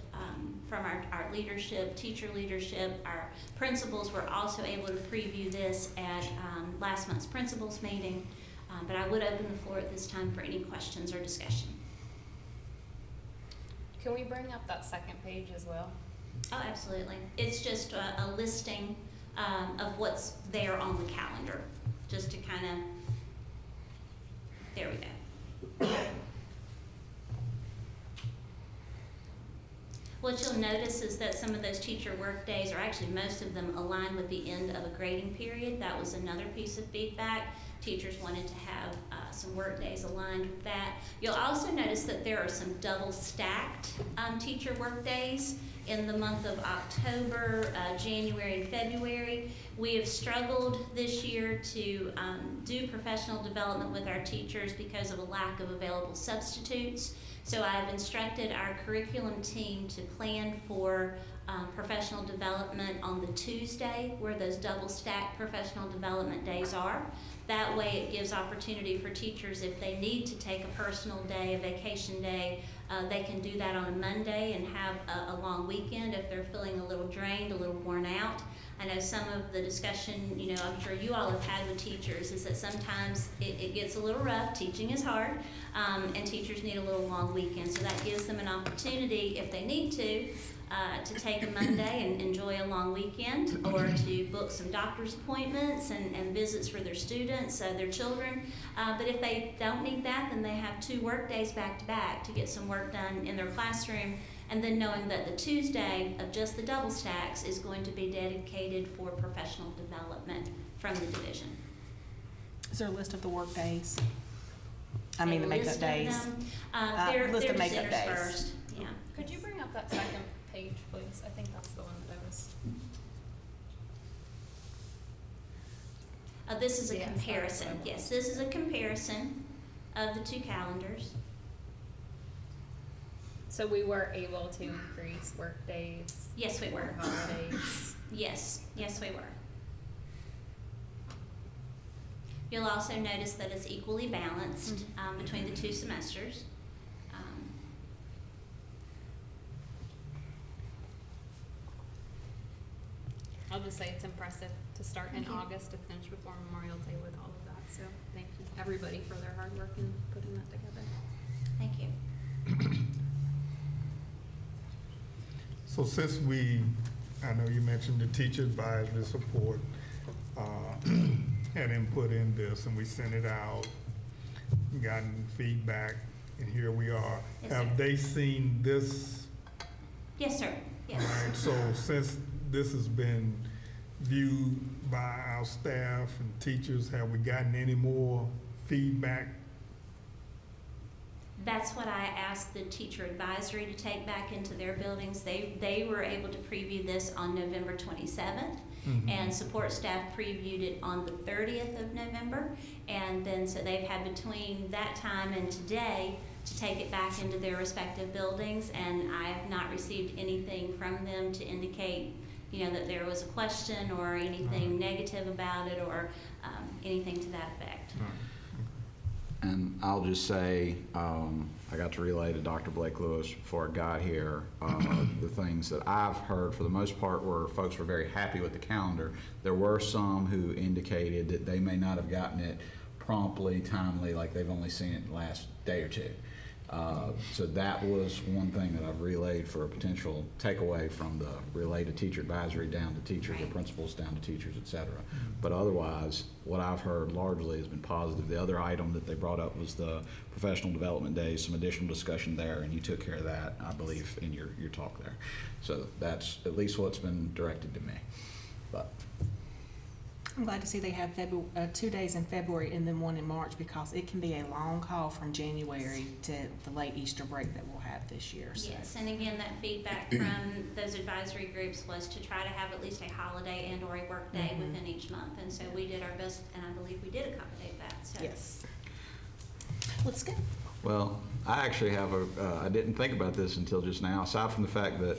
from our leadership, teacher leadership. Our principals were also able to preview this at last month's principals meeting. But I would open the floor at this time for any questions or discussion. Can we bring up that second page as well? Oh, absolutely. It's just a listing of what's there on the calendar, just to kind of, there we go. What you'll notice is that some of those teacher work days, or actually most of them, align with the end of a grading period. That was another piece of feedback teachers wanted to have some work days aligned with that. You'll also notice that there are some double stacked teacher work days in the month of October, January, and February. We have struggled this year to do professional development with our teachers because of a lack of available substitutes. So I have instructed our curriculum team to plan for professional development on the Tuesday where those double stacked professional development days are. That way it gives opportunity for teachers if they need to take a personal day, a vacation day, they can do that on a Monday and have a long weekend if they're feeling a little drained, a little worn out. I know some of the discussion, I'm sure you all have had with teachers is that sometimes it gets a little rough. Teaching is hard, and teachers need a little long weekend. So that gives them an opportunity, if they need to take a Monday and enjoy a long weekend, or to book some doctor's appointments and visits for their students, their children. But if they don't need that, then they have 2 work days back to back to get some work done in their classroom. And then knowing that the Tuesday of just the double stacks is going to be dedicated for professional development from the division. Is there a list of the work days? I mean, the makeup days. They're list of just makeup days. interspersed. Yeah. Could you bring up that second page, please? I think that's the one that I was. This is a Yes, comparison. that's what I Yes, this is a comparison of the 2 calendars. So we were able to increase work days. Yes, we were. Holidays. Yes, we were. You'll also notice that it's equally balanced between the 2 semesters. I'll just say it's impressive to start in Thank you. August to finish before Memorial Day with all of that. So thank you, everybody, for their hard work in putting that together. Thank you. So since I know you mentioned the teacher advisory support, had input in this, and we sent it out, gotten feedback, and here we are. Yes, sir. Have they seen this? Yes, sir. Yes. All right, so since this has been viewed by our staff and teachers, have we gotten any more feedback? That's what I asked the teacher advisory to take back into their buildings. They were able to preview this on November 27th, and support staff previewed it on the 30th of November. And then so they've had between that time and today to take it back into their respective buildings, and I have not received anything from them to indicate, that there was a question or anything negative about it, or anything to that effect. And I'll just say, I got to relay to Dr. Blake Lewis before I got here, the things that I've heard for the most part were folks were very happy with the calendar. There were some who indicated that they may not have gotten it promptly, timely, like they've only seen it the last day or 2. So that was one thing that I've relayed for a potential takeaway from the relay to teacher advisory down to teachers, or principals down to teachers, et cetera. But otherwise, what I've heard largely has been positive. The other item that they brought up was the professional development days, some additional discussion there, and you took care of that, I believe, in your talk there. So that's at least what's been directed to me. But I'm glad to see they have 2 days in February and then 1 in March, because it can be a long haul from January to the late Easter break that we'll have this year. So. Yes, and again, that feedback from those advisory groups was to try to have at least a holiday and or a work day within each month. And so we did our best, and I believe we did accommodate that. So. Yes. Let's go. well, I actually have I didn't think about this until just now, aside from the fact that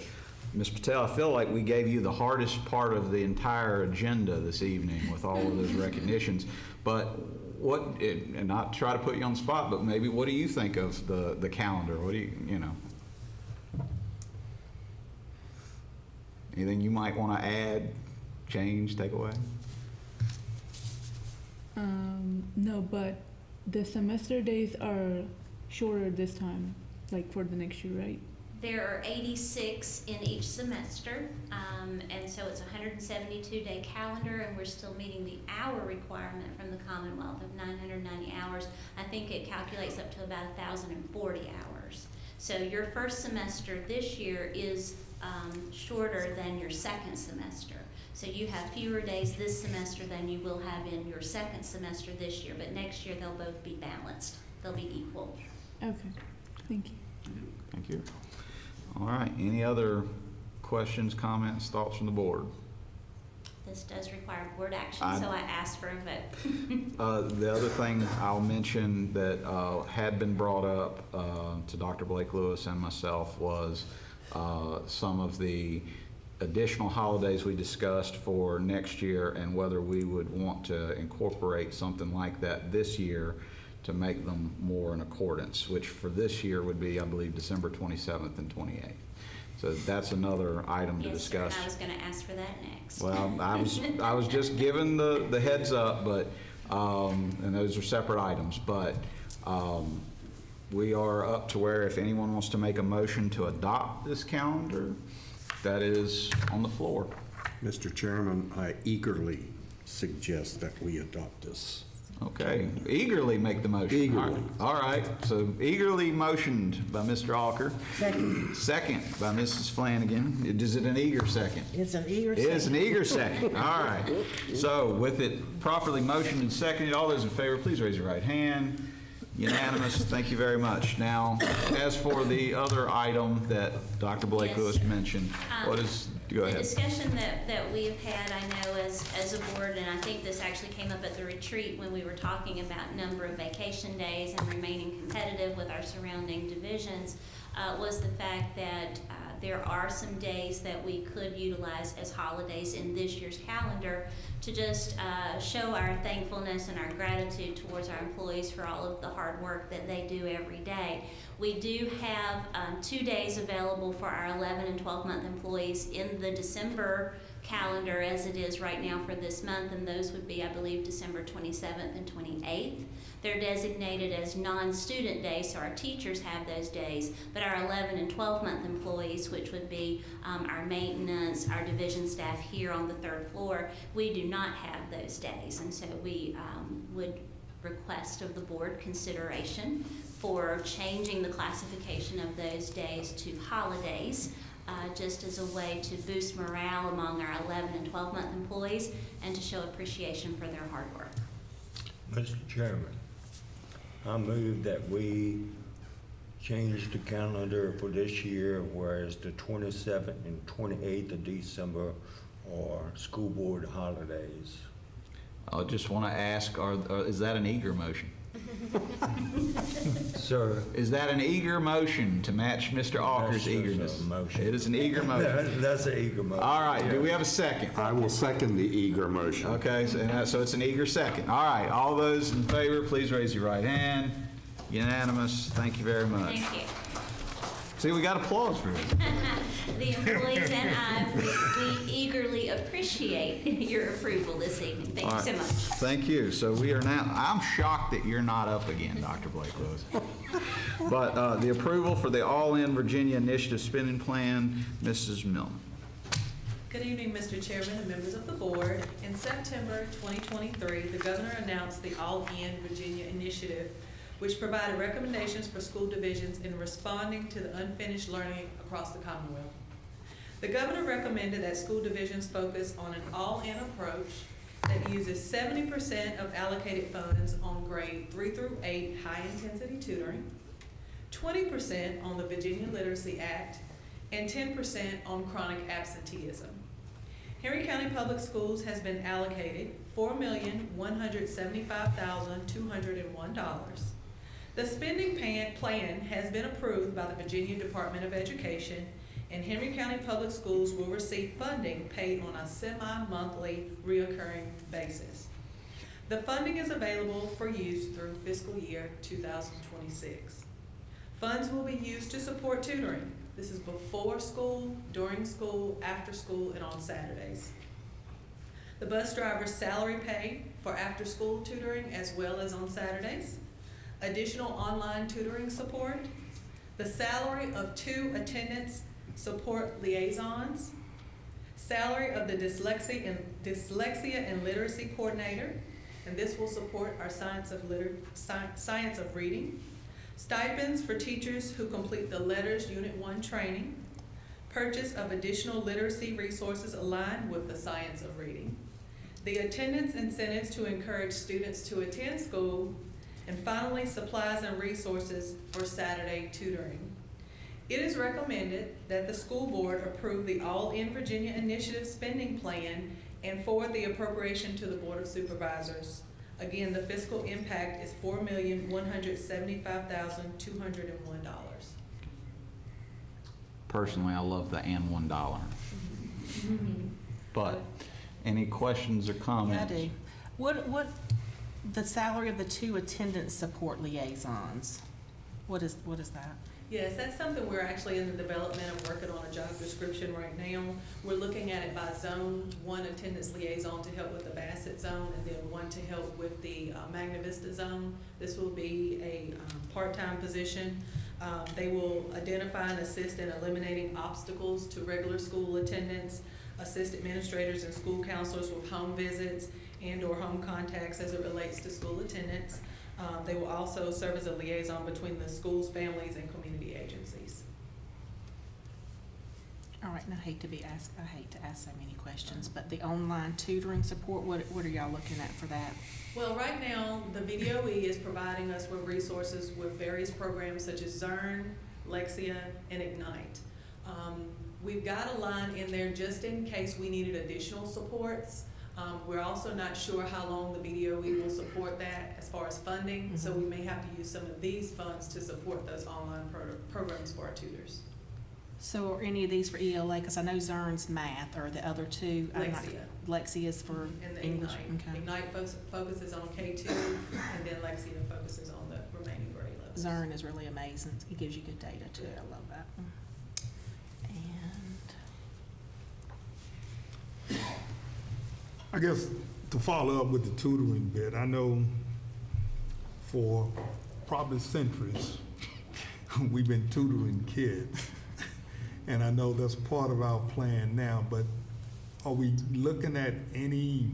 Ms. Patel, I feel like we gave you the hardest part of the entire agenda this evening with all of those recognitions. But and not try to put you on the spot, but maybe what do you think of the calendar? What do you know? Anything you might want to add, change, take away? No, but the semester days are shorter this time, like for the next year, right? There are 86 in each semester, and so it's a 172-day calendar, and we're still meeting the hour requirement from the Commonwealth of 990 hours. I think it calculates up to about 1,040 hours. So your first semester this year is shorter than your second semester. So you have fewer days this semester than you will have in your second semester this year, but next year they'll both be balanced. They'll be equal. Okay, thank you. Thank you. All right, any other questions, comments, thoughts from the board? This does require board action, so I ask for a vote. The other thing I'll mention that had been brought up to Dr. Blake Lewis and myself was some of the additional holidays we discussed for next year and whether we would want to incorporate something like that this year to make them more in accordance, which for this year would be, I believe, December 27th and 28th. So that's another item to discuss. Yes, sir, and I was going to ask for that next. Well, I was just given the heads up, but, and those are separate items, but we are up to where if anyone wants to make a motion to adopt this calendar, that is on the floor. Mr. Chairman, I eagerly suggest that we adopt this. Okay, eagerly make the motion. Eagerly. All right, so eagerly motioned by Mr. Alker. Second. Second by Mrs. Flanagan. Is it an eager second? It's an eager It is an second. eager second. All right. So with it properly motioned and seconded, all those in favor, please raise your right hand. Unanimous. Thank you very much. Now, as for the other item that Dr. Blake Yes, Lewis sir. mentioned, what is, go The ahead. discussion that we've had, I know as a board, and I think this actually came up at the retreat when we were talking about number of vacation days and remaining competitive with our surrounding divisions, was the fact that there are some days that we could utilize as holidays in this year's calendar to just show our thankfulness and our gratitude towards our employees for all of the hard work that they do every day. We do have 2 days available for our 11 and 12-month employees in the December calendar as it is right now for this month, and those would be, I believe, December 27th and 28th. They're designated as non-student days, so our teachers have those days, but our 11 and 12-month employees, which would be our maintenance, our division staff here on the third floor, we do not have those days, and so we would request of the board consideration for changing the classification of those days to holidays, just as a way to boost morale among our 11 and 12-month employees and to show appreciation for their hard work. Mr. Chairman, I move that we change the calendar for this year, whereas the 27th and 28th of December are school board holidays. I just want to ask, is that an eager motion? Sir? Is that an eager motion to match Mr. Alker's That's eagerness? a motion. It is an eager motion. That's an eager motion. All right, do we have a second? I will second the eager motion. Okay, so it's an eager second. All right, all those in favor, please raise your right hand. Unanimous. Thank you very much. Thank you. See, we got applause for this. The employees and I, we eagerly appreciate your approval this evening. Thank you so much. Thank you. So we are now, I'm shocked that you're not up again, Dr. Blake Lewis. But the approval for the All-In Virginia Initiative Spending Plan, Mrs. Milne. Good evening, Mr. Chairman and members of the board. In September 2023, the governor announced the All-In Virginia Initiative, which provided recommendations for school divisions in responding to the unfinished learning across the Commonwealth. The governor recommended that school divisions focus on an all-in approach that uses 70% of allocated funds on grade 3 through 8 high-intensity tutoring, 20% on the Virginia Literacy Act, and 10% on chronic absenteeism. Henry County Public Schools has been allocated $4,175,201. The spending plan has been approved by the Virginia Department of Education, and Henry County Public Schools will receive funding paid on a semi-monthly reoccurring basis. The funding is available for use through fiscal year 2026. Funds will be used to support tutoring. This is before school, during school, after school, and on Saturdays. The bus driver's salary pay for after-school tutoring as well as on Saturdays. Additional online tutoring support. The salary of 2 attendance support liaisons. Salary of the dyslexia and literacy coordinator, and this will support our science of reading. Stipends for teachers who complete the Letters Unit 1 training. purchase of additional literacy resources aligned with the science of reading, the attendance incentives to encourage students to attend school, and finally, supplies and resources for Saturday tutoring. It is recommended that the school board approve the All in Virginia Initiative spending plan and forward the appropriation to the Board of Supervisors. Again, the fiscal impact is $4,175,201. Personally, I love the and $1. But any questions or comments? Yeah, I do. What, the salary of the 2 attendance support liaisons, what is that? Yes, that's something we're actually in the development of working on a job description right now. We're looking at it by zone, 1 attendance liaison to help with the Bassett zone, and then 1 to help with the Magna Vista zone. This will be a part-time position. They will identify and assist in eliminating obstacles to regular school attendance, assist administrators and school counselors with home visits and/or home contacts as it relates to school attendance. They will also serve as a liaison between the schools, families, and community agencies. All right, and I hate to ask so many questions, but the online tutoring support, what are y'all looking at for that? Well, right now, the VDOE is providing us with resources with various programs such as Zern, Lexia, and Ignite. We've got a line in there just in case we needed additional supports. We're also not sure how long the VDOE will support that as far as funding, so we may have to use some of these funds to support those online programs for our tutors. So are any of these for ELA? Because I know Zern's math, or the other 2? Lexia's for and the English. Ignite. Okay. Ignite focuses on K2, and then Lexia focuses on the remaining grade levels. Zern is really amazing. It gives you good data too. I love that. And I guess to follow up with the tutoring bit, I know for probably centuries, we've been tutoring kids. And I know that's part of our plan now, but are we looking at any,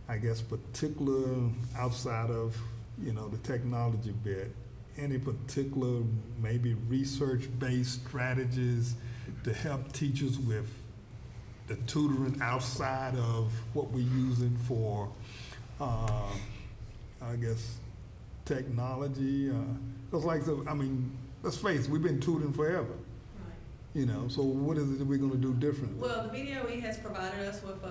I guess, particular, outside of, the technology bit, any particular maybe research-based strategies to help teachers with the tutoring outside of what we're using for, I guess, technology? Because let's face it, we've been tutoring forever. So what is it that we're going to do differently? Well, the VDOE has provided us with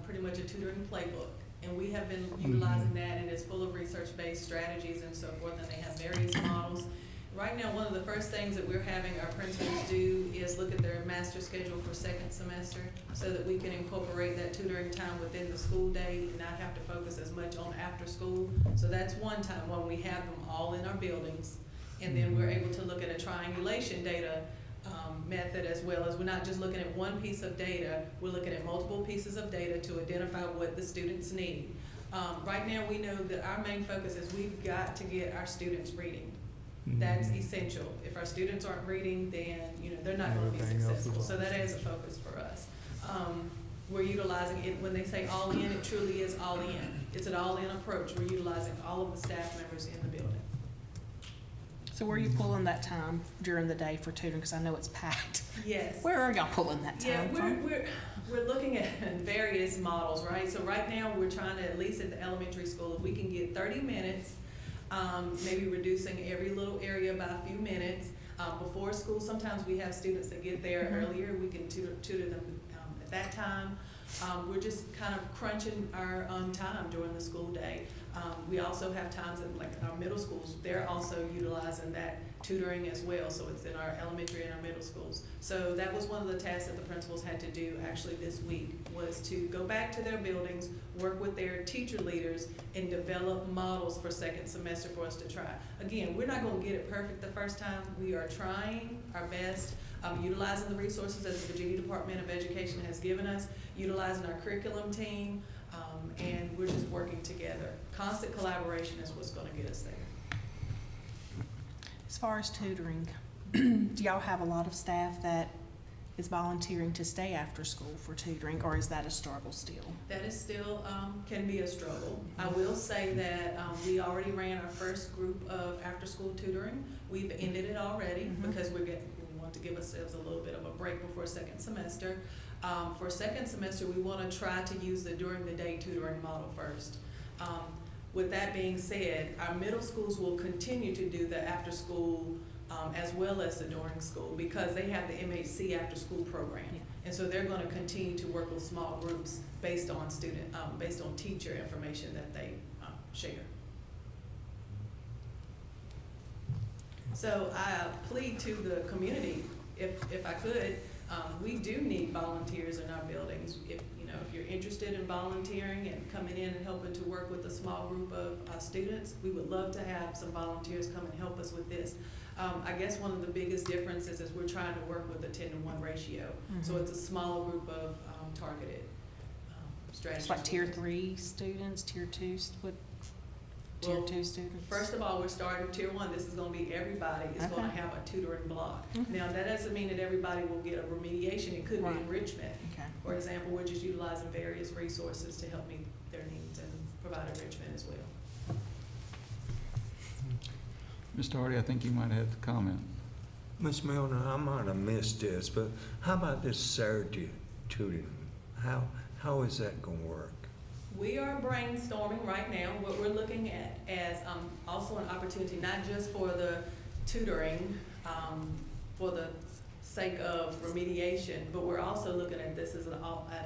pretty much a tutoring playbook, and we have been utilizing that, and it's full of research-based strategies and so forth, and they have various models. Right now, one of the first things that we're having our principals do is look at their master schedule for second semester so that we can incorporate that tutoring time within the school day and not have to focus as much on after school. So that's one time when we have them all in our buildings, and then we're able to look at a triangulation data method, as well as we're not just looking at one piece of data, we're looking at multiple pieces of data to identify what the students need. Right now, we know that our main focus is we've got to get our students reading. That's essential. If our students aren't reading, then they're not going to be successful. So that is a focus for us. We're utilizing it when they say all in. It truly is all in. It's an all in approach. We're utilizing all of the staff members in the building. so where are you pulling that time during the day for tutoring? Because I know it's packed. Yes. Where are y'all pulling that time from? We're looking at various models, right? So right now, we're trying to, at least at the elementary school, if we can get 30 minutes, maybe reducing every little area by a few minutes. Before school, sometimes we have students that get there earlier. We can tutor them at that time. We're just kind of crunching our time during the school day. We also have times in our middle schools, they're also utilizing that tutoring as well. So it's in our elementary and our middle schools. So that was one of the tasks that the principals had to do actually this week, was to go back to their buildings, work with their teacher leaders, and develop models for second semester for us to try. Again, we're not going to get it perfect the first time. We are trying our best, utilizing the resources that the Virginia Department of Education has given us, utilizing our curriculum team, and we're just working together. Constant collaboration is what's going to get us there. As far as tutoring, do y'all have a lot of staff that is volunteering to stay after school for tutoring, or is that a struggle still? That is still, can be a struggle. I will say that we already ran our first group of after-school tutoring. We've ended it already because we want want to give ourselves a little bit of a break before second semester. For second semester, we want to try to use the during the day tutoring model first. With that being said, our middle schools will continue to do the after school as well as the during school because they have the MHC after school program. Yeah. And so they're going to continue to work with small groups based on based on teacher information that they share. So I plead to the community, if I could, we do need volunteers in our buildings. If you're interested in volunteering and coming in and helping to work with a small group of students, we would love to have some volunteers come and help us with this. I guess one of the biggest differences is we're trying to work with a 10-to-1 ratio. So it's a smaller group of targeted strategies. It's like tier 3 students, tier 2, what? Tier 2 students? First of all, we're starting tier 1. This is going to be everybody is going to have a tutoring block. Now, that doesn't mean that everybody will get a remediation. It could be enrichment. Okay. For example, we're just utilizing various resources to help meet their needs and provide enrichment as well. Mr. Hardy, I think you might have to comment. Ms. Milner, I might have missed this, but how about this Saturday tutoring? How is that gonna work? We are brainstorming right now what we're looking at as also an opportunity, not just for the tutoring, for the sake of remediation, but we're also looking at this as an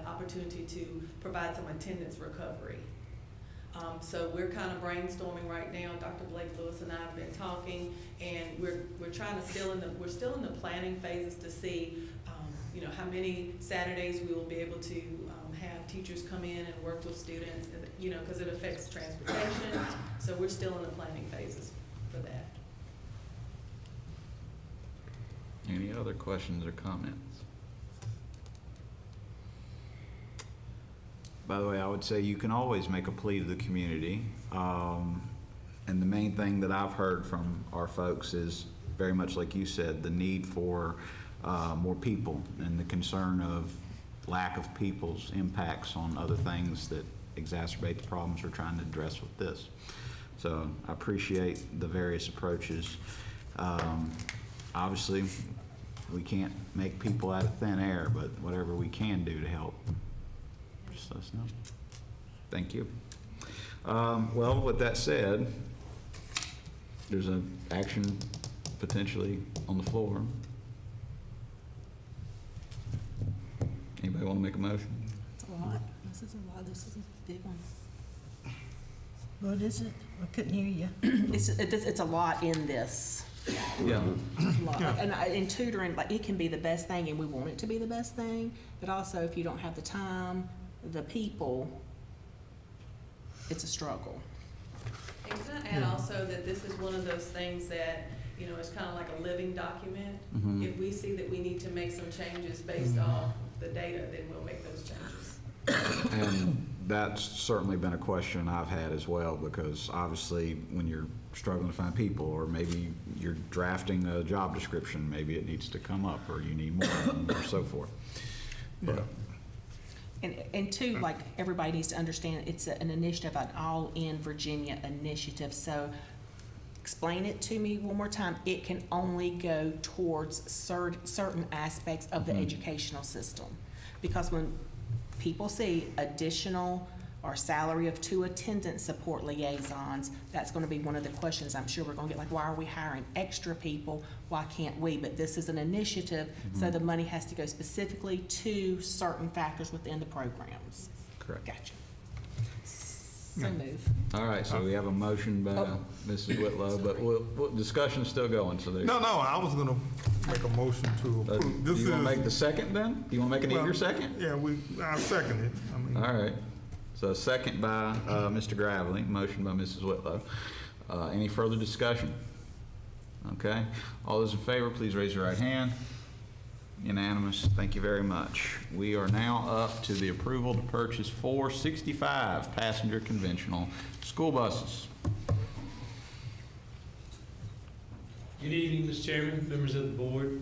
opportunity to provide some attendance recovery. So we're kind of brainstorming right now. Dr. Blake Lewis and I have been talking, and we're trying to we're still in the planning phases to see, how many Saturdays we will be able to have teachers come in and work with students, because it affects transportation. So we're still in the planning phases for that. Any other questions or comments? By the way, I would say you can always make a plea to the community. And the main thing that I've heard from our folks is very much like you said, the need for more people and the concern of lack of people's impacts on other things that exacerbate the problems we're trying to address with this. So I appreciate the various approaches. Obviously, we can't make people out of thin air, but whatever we can do to help, just let us know. Thank you. Well, with that said, there's an action potentially on the floor. Anybody want to make a motion? It's a lot. This is a lot. This is a big one. What is it? I couldn't hear you. It's a lot in this. Yeah. It's a lot. And in tutoring, like, it can be the best thing, and we want it to be the best thing, but also if you don't have the time, the people, it's a struggle. And can I add also that this is one of those things that, it's kind of like a living document. If we see that we need to make some changes based off the data, then we'll make those changes. And that's certainly been a question I've had as well, because obviously when you're struggling to find people, or maybe you're drafting a job description, maybe it needs to come up, or you need more, or so forth. But, And two, like, everybody needs to understand, it's an initiative, an all-in Virginia initiative, so explain it to me one more time. It can only go towards certain aspects of the educational system. Because when people see additional or salary of 2 attendance support liaisons, that's gonna be one of the questions I'm sure we're gonna get, like, why are we hiring extra people? Why can't we? But this is an initiative, so the money has to go specifically to certain factors within the programs. correct. Gotcha. So move. All right, so we have a motion by Mrs. Whitlow, but discussion's still going, so there's. No, I was gonna make a motion to approve. Do you want to make the second then? You want to make an eager second? Yeah, I second it. I mean, All right. So second by Mr. Gravely, motion by Mrs. Whitlow. Any further discussion? Okay. All those in favor, please raise your right hand. Unanimous. Thank you very much. We are now up to the approval to purchase 4 65 passenger conventional school buses. Good evening, Mr. Chairman, members of the board.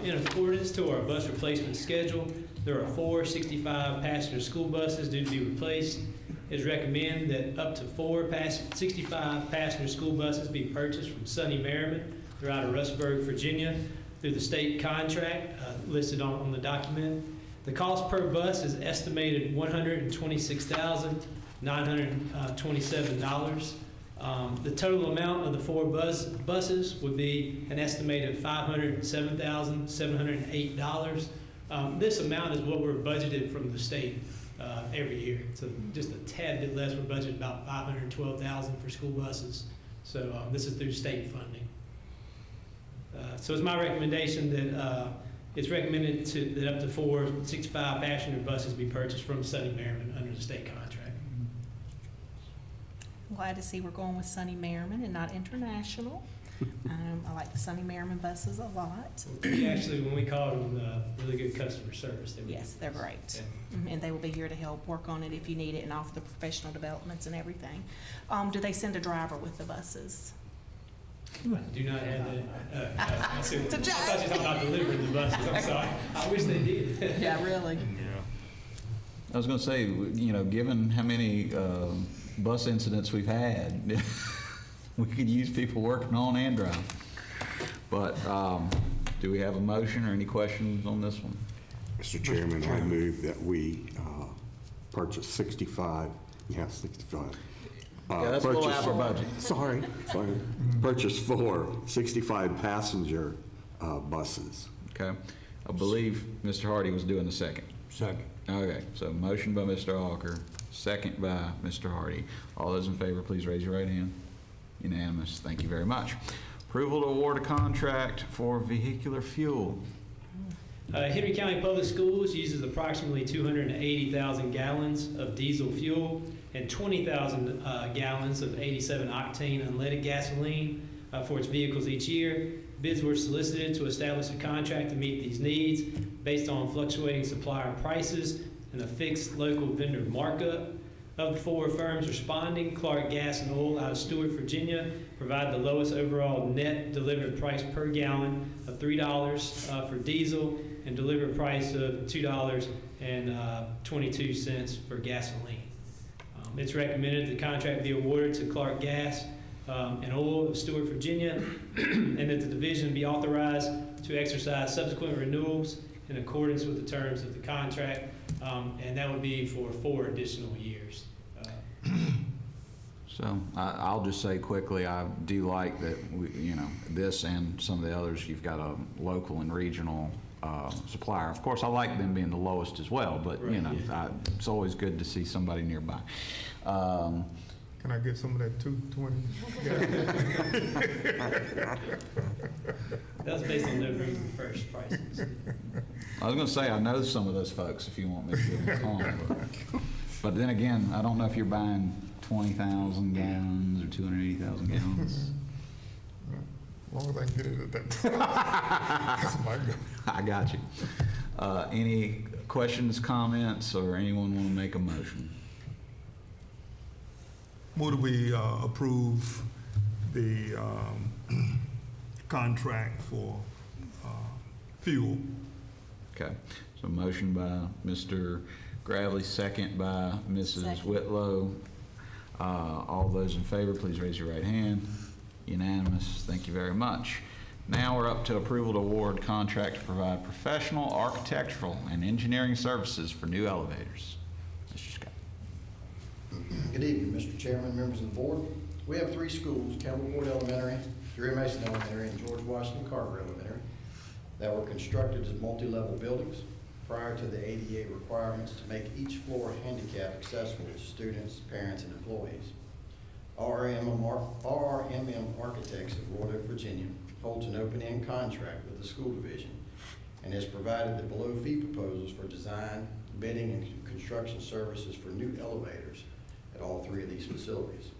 In accordance to our bus replacement schedule, there are 4 65 passenger school buses due to be replaced. It is recommended that up to 4 65 passenger school buses be purchased from Sunny Merriman. They're out of Rustburg, Virginia. through the state contract listed on the document. The cost per bus is estimated $126,927. The total amount of the 4 buses would be an estimated $507,708. This amount is what we're budgeted from the state every year. So just a tad bit less. We're budgeted about $512,000 for school buses. So this is through state funding. So it's my recommendation that it's recommended that up to 4 65-passenger buses be purchased from Sunny Merriman under the state contract. Glad to see we're going with Sunny Merriman and not International. I like the Sunny Merriman buses a lot. Actually, when we called them, really good customer service. Yes, they're great. Yeah. And they will be here to help work on it if you need it and offer the professional developments and everything. Do they send a driver with the buses? I do not have that. I thought you were It's a joke. talking about delivering the buses. I'm sorry. I wish they did. Yeah, really. I was going to say, given how many bus incidents we've had, we could use people working on and driving. But do we have a motion or any questions on this one? Mr. Chairman, I move that we purchase 65. Yeah, that's a little out of our budget. Sorry. Purchase 4 65-passenger buses. Okay. I believe Mr. Hardy was doing the second. Second. Okay, so motion by Mr. Hawker, second by Mr. Hardy. All those in favor, please raise your right hand. Unanimous. Thank you very much. Approval to award a contract for vehicular fuel. Henry County Public Schools uses approximately 280,000 gallons of diesel fuel and 20,000 gallons of 87 octane unleaded gasoline for its vehicles each year. Bids were solicited to establish a contract to meet these needs based on fluctuating supplier prices and a fixed local vendor markup. Of the 4 firms responding, Clark Gas and Oil out of Stewart, Virginia, provide the lowest overall net delivered price per gallon of $3 for diesel and delivered price of $2.22 for gasoline. It's recommended the contract be awarded to Clark Gas and Oil of Stewart, Virginia, and that the division be authorized to exercise subsequent renewals in accordance with the terms of the contract, and that would be for 4 additional years. So I'll just say quickly, I do like that this and some of the others, you've got a local and regional supplier. Of course, I like them being the lowest as well, but it's always good to see somebody nearby. Can I get some of that 220? That was based on November 1st prices. I was going to say, I know some of those folks if you want me to give them a call. But then again, I don't know if you're buying 20,000 gallons or 280,000 gallons. As long as I can get it at that price. That's my goal. I got you. Any questions, comments, or anyone want to make a motion? Would we approve the contract for fuel? Okay, so motion by Mr. Gravely, second by Mrs. Second. Whitlow. All those in favor, please raise your right hand. Unanimous. Thank you very much. Now we're up to approval to award contract to provide professional, architectural, and engineering services for new elevators. Mr. Scott. Good evening, Mr. Chairman, members of the board. We have 3 schools, Campbellport Elementary, Drury Mason Elementary, and George Washington Carver Elementary, that were constructed as multi-level buildings prior to the ADA requirements to make each floor handicap accessible to students, parents, and employees. RRMM Architects of Royal Oak, Virginia holds an open-end contract with the school division and has provided the below fee proposals for design, bidding, and construction services for new elevators at all 3 of these facilities.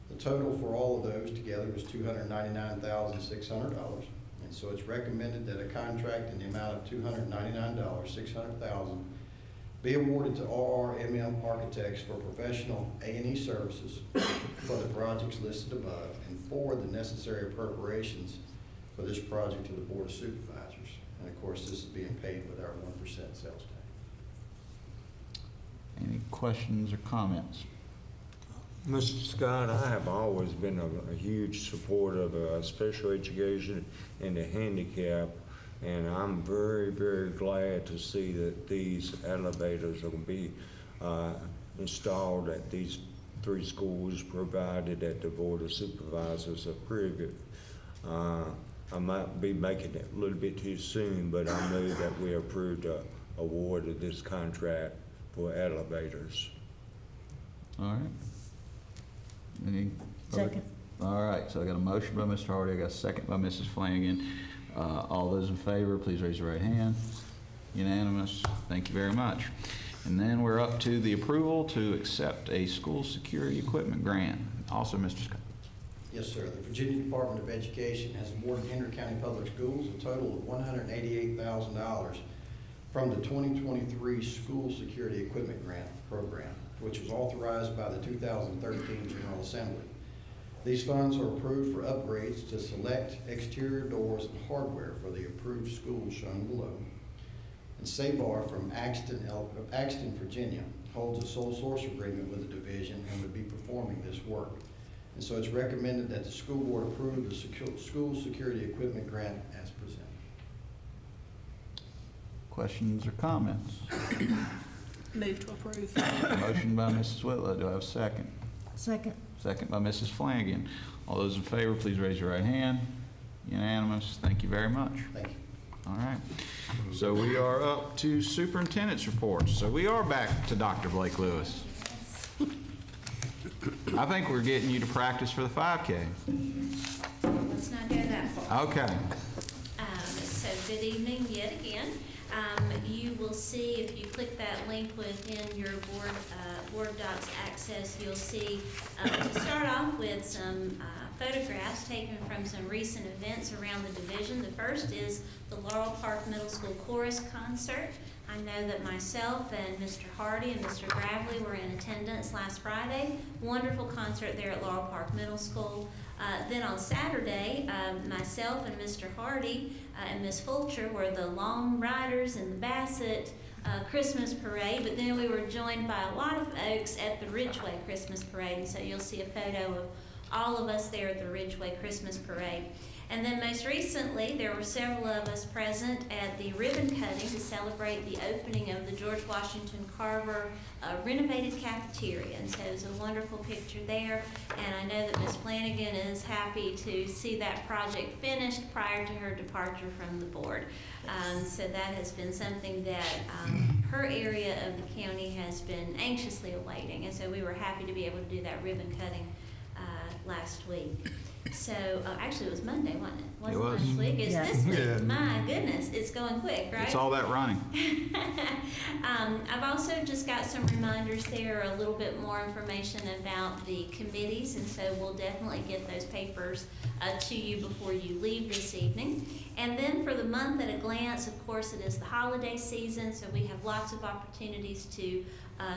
The total for all of those together was $299,600, and so it's recommended that a contract in the amount of $299,600,000 be awarded to RRMM Architects for professional A&E services for the projects listed above and for the necessary appropriations for this project to the Board of Supervisors. And of course, this is being paid with our 1% sales tax. Any questions or comments? Mr. Scott, I have always been a huge supporter of special education and the handicap And I'm very, very glad to see that these elevators are going to be installed at these 3 schools, provided that the Board of Supervisors approve it. I might be making it a little bit too soon, but I know that we approved a award of this contract for elevators. All right. Any other- Second. All right, so I got a motion by Mr. Hardy, I got a second by Mrs. Flanagan. All those in favor, please raise your right hand. Unanimous. Thank you very much. And then we're up to the approval to accept a school security equipment grant. Also, Mr. Scott. Yes, sir. The Virginia Department of Education has awarded Henry County Public Schools a total of $188,000 from the 2023 School Security Equipment Grant Program, which was authorized by the 2013 General Assembly. These funds are approved for upgrades to select exterior doors and hardware for the approved schools shown below. And Sabar from Axton, Virginia, holds a sole source agreement with the division and would be performing this work. And so it's recommended that the school board approve the school security equipment grant as presented. Questions or comments? Move to approve. Motion by Mrs. Whitlow. Do I have a second? Second. Second by Mrs. Flanagan. All those in favor, please raise your right hand. Unanimous. Thank you very much. Thank you. All right. So we are up to superintendent's reports. So we are back to Dr. Blake Lewis. I think we're getting you to practice for the 5K. Let's not go that far. Okay. So good evening yet again. You will see, if you click that link within your Board Docs access, you'll see, to start off with, some photographs taken from some recent events around the division. The first is the Laurel Park Middle School Chorus Concert. I know that myself and Mr. Hardy and Mr. Gravely were in attendance last Friday. Wonderful concert there at Laurel Park Middle School. Then on Saturday, myself and Mr. Hardy and Miss Fulcher were the Long Riders in the Bassett Christmas Parade, but then we were joined by a lot of folks at the Ridgeway Christmas Parade, and so you'll see a photo of all of us there at the Ridgeway Christmas Parade. And then most recently, there were several of us present at the ribbon cutting to celebrate the opening of the George Washington Carver renovated cafeteria. And so it was a wonderful picture there. And I know that Ms. Flanagan is happy to see that project finished prior to her departure from the board. So that has been something that her area of the county has been anxiously awaiting. And so we were happy to be able to do that ribbon cutting last week. So, actually, it was Monday, wasn't it? Wasn't It was. last week? It's this week. Yeah. My goodness, it's going quick, right? It's all that running. I've also just got some reminders there, a little bit more information about the committees, and so we'll definitely get those papers to you before you leave this evening. And then for the month at a glance, of course, it is the holiday season, so we have lots of opportunities to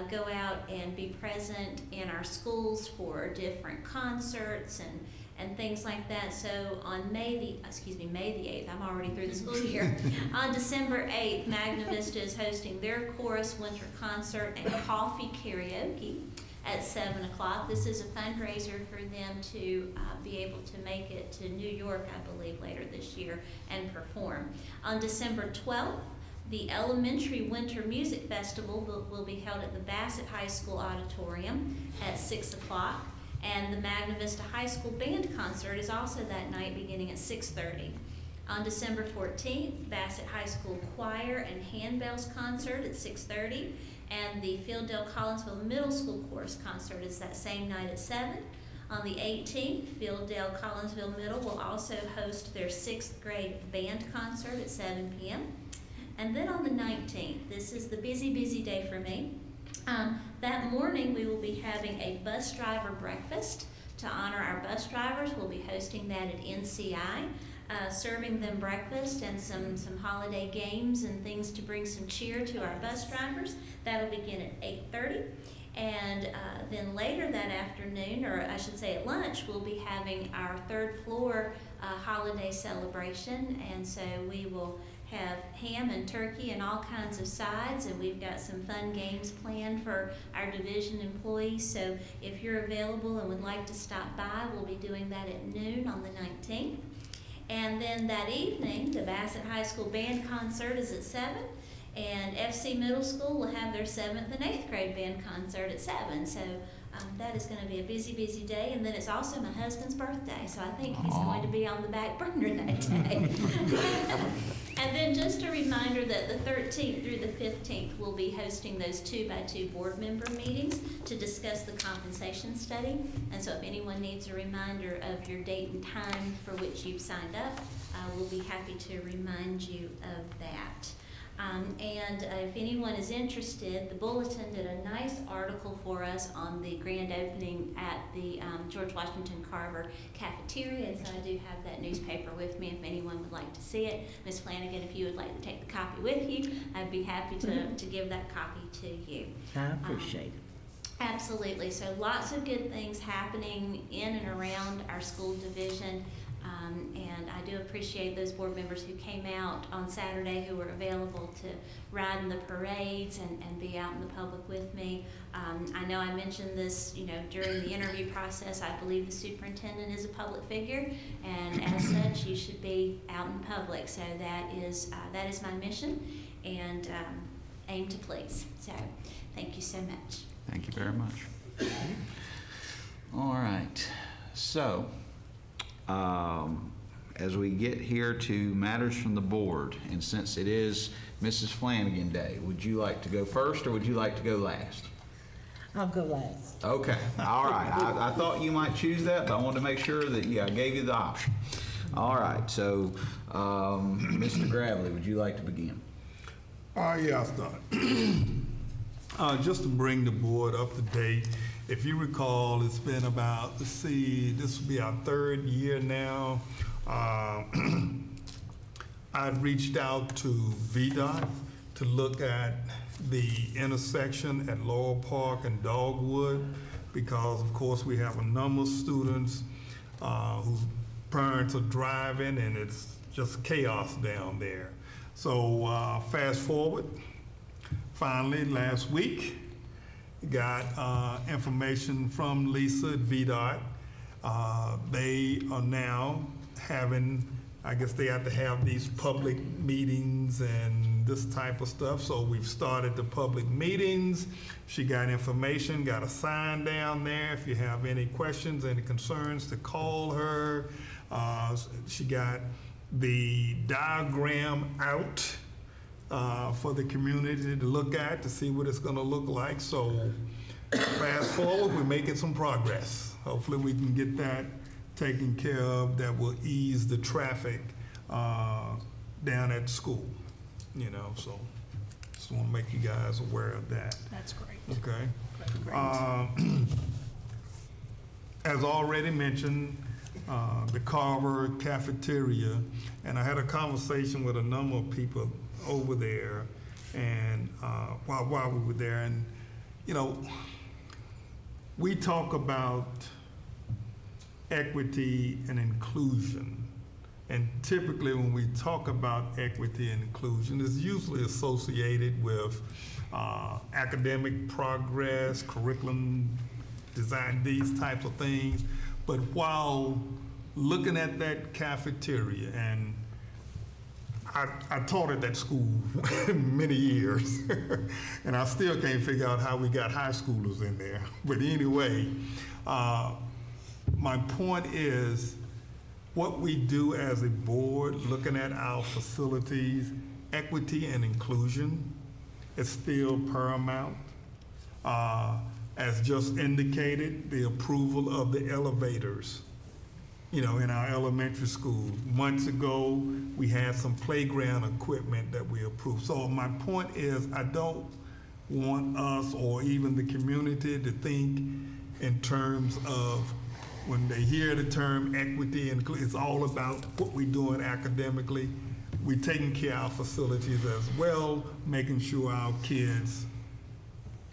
go out and be present in our schools for different concerts and things like that. So on May the 8th, I'm already through the school year. On December 8th, Magna Vista is hosting their chorus winter concert and coffee karaoke at 7 o'clock. This is a fundraiser for them to be able to make it to New York, I believe, later this year and perform. On December 12th, the Elementary Winter Music Festival will be held at the Bassett High School Auditorium at 6 o'clock. And the Magna Vista High School Band Concert is also that night, beginning at 6:30. On December 14th, Bassett High School Choir and Handbells Concert at 6:30. And the Fieldale Collinsville Middle School Chorus Concert is that same night at 7. On the 18th, Fieldale Collinsville Middle will also host their 6th grade band concert at 7 p.m. And then on the 19th, this is the busy day for me. That morning, we will be having a bus driver breakfast to honor our bus drivers. We'll be hosting that at NCI, serving them breakfast and some holiday games and things to bring some cheer to our bus drivers. That'll begin at 8:30. And then later that afternoon, or I should say at lunch, we'll be having our third floor holiday celebration. And so we will have ham and turkey and all kinds of sides, and we've got some fun games planned for our division employees. So if you're available and would like to stop by, we'll be doing that at noon on the 19th. And then that evening, the Bassett High School Band Concert is at 7. And FC Middle School will have their 7th and 8th grade band concert at 7. So that is going to be a busy, busy day. And then it's also my husband's birthday, so I think he's going to be on the back burner that day. And then just a reminder that the 13th through the 15th, we'll be hosting those 2x2 board member meetings to discuss the compensation study. And so if anyone needs a reminder of your date and time for which you've signed up, we'll be happy to remind you of that. And if anyone is interested, the Bulletin did a nice article for us on the grand opening at the George Washington Carver cafeteria, and so I do have that newspaper with me if anyone would like to see it. Ms. Flanagan, if you would like to take the copy with you, I'd be happy to give that copy to you. I appreciate it. Absolutely. So lots of good things happening in and around our school division. And I do appreciate those board members who came out on Saturday who were available to ride in the parades and be out in the public with me. I know I mentioned this, during the interview process. I believe the superintendent is a public figure, and as such, you should be out in public. So that is my mission, and aim to please. So thank you so much. Thank you very much. All right. So, as we get here to matters from the board, and since it is Mrs. Flanagan Day, would you like to go first or would you like to go last? I'll go last. Okay, all right. I thought you might choose that, but I wanted to make sure that, I gave you the option. All right, so, Mr. Gravely, would you like to begin? Yeah, I'll start. Just to bring the board up to date, if you recall, it's been about, this will be our 3rd year now. I'd reached out to VDOT to look at the intersection at Laurel Park and Dogwood, because of course we have a number of students whose parents are driving and it's just chaos down there. So fast forward, finally last week, got information from Lisa at VDOT. They are now having, I guess they have to have these public meetings and this type of stuff. So we've started the public meetings. She got information, got a sign down there. If you have any questions, any concerns, to call her. She got the diagram out for the community to look at, to see what it's going to look like. So fast forward, we're making some progress. Hopefully we can get that taken care of. That will ease the traffic down at school, so just want to make you guys aware of that. That's great. Okay. Great. As already mentioned, the Carver cafeteria, and I had a conversation with a number of people over there, and while we were there, and we talk about equity and inclusion, and typically when we talk about equity and inclusion, it's usually associated with academic progress, curriculum design, these types of things. But while looking at that cafeteria, and I taught at that school many years, and I still can't figure out how we got high schoolers in there. But anyway, my point is, what we do as a board, looking at our facilities, equity and inclusion is still paramount. As just indicated, the approval of the elevators, in our elementary schools. Months ago, we had some playground equipment that we approved. So my point is, I don't want us or even the community to think in terms of, when they hear the term equity, and it's all about what we're doing academically. We're taking care of our facilities as well, making sure our kids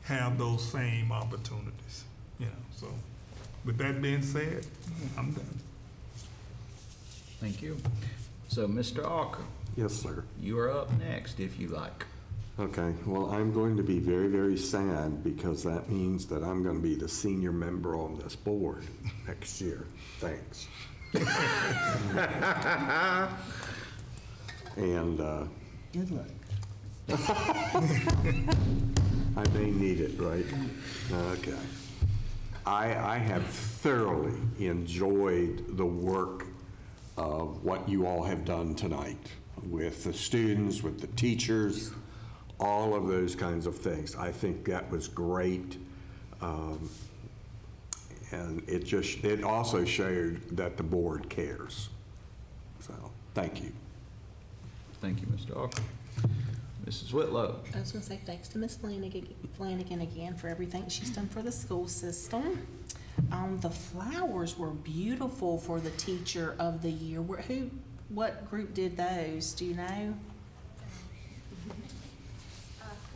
have those same opportunities. So with that being said, I'm done. Thank you. So, Mr. Walker. Yes, sir. You are up next, if you like. Okay, well, I'm going to be very, very sad, because that means that I'm going to be the senior member on this board next year. Thanks. And Good luck. I may need it, right? Okay. I have thoroughly enjoyed the work of what you all have done tonight with the students, with the teachers, all of those kinds of things. I think that was great. And it also showed that the board cares. So, thank you. Thank you, Mr. Arthur. Mrs. Whitlow. I was gonna say thanks to Ms. Flanagan again for everything she's done for the school system. The flowers were beautiful for the Teacher of the Year. What group did those? Do you know?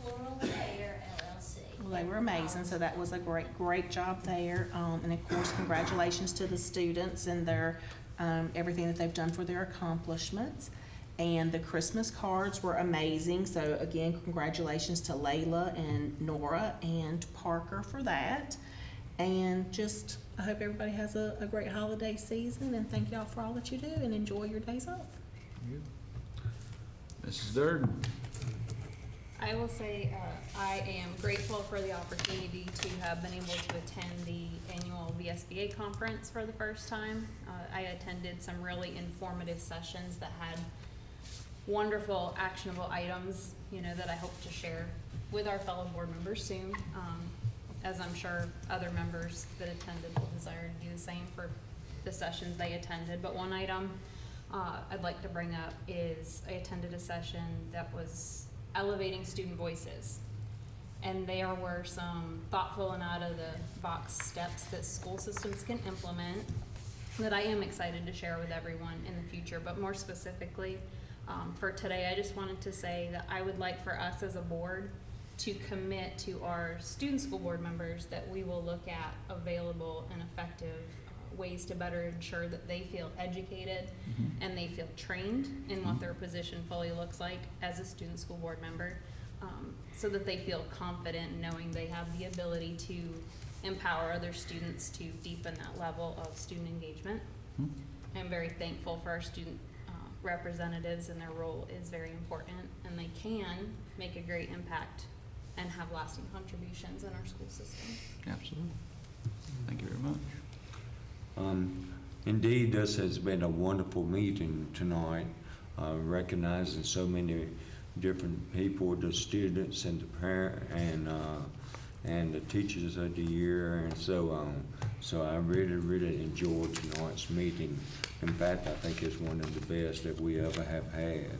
Floral Fair LLC. Well, they were amazing, so that was a great job there. And of course, congratulations to the students and their, everything that they've done for their accomplishments. And the Christmas cards were amazing, so again, congratulations to Layla and Nora and Parker for that. And just, I hope everybody has a great holiday season, and thank y'all for all that you do, and enjoy your days off. Mrs. Durden. I will say I am grateful for the opportunity to have been able to attend the annual VSBA conference for the first time. I attended some really informative sessions that had wonderful actionable items, that I hope to share with our fellow board members soon, as I'm sure other members that attended will desire to do the same for the sessions they attended. But one item I'd like to bring up is I attended a session that was elevating student voices. And there were some thoughtful and out of the box steps that school systems can implement that I am excited to share with everyone in the future. But more specifically, for today, I just wanted to say that I would like for us as a board to commit to our student school board members that we will look at available and effective ways to better ensure that they feel educated and they feel trained in what their position fully looks like as a student school board member, so that they feel confident knowing they have the ability to empower other students to deepen that level of student engagement. I'm very thankful for our student representatives, and their role is very important, and they can make a great impact and have lasting contributions in our school system. Absolutely. Thank you very much. Indeed, this has been a wonderful meeting tonight, recognizing so many different people, the students and the parent and the teachers of the year and so on. So I really enjoyed tonight's meeting. In fact, I think it's one of the best that we ever have had.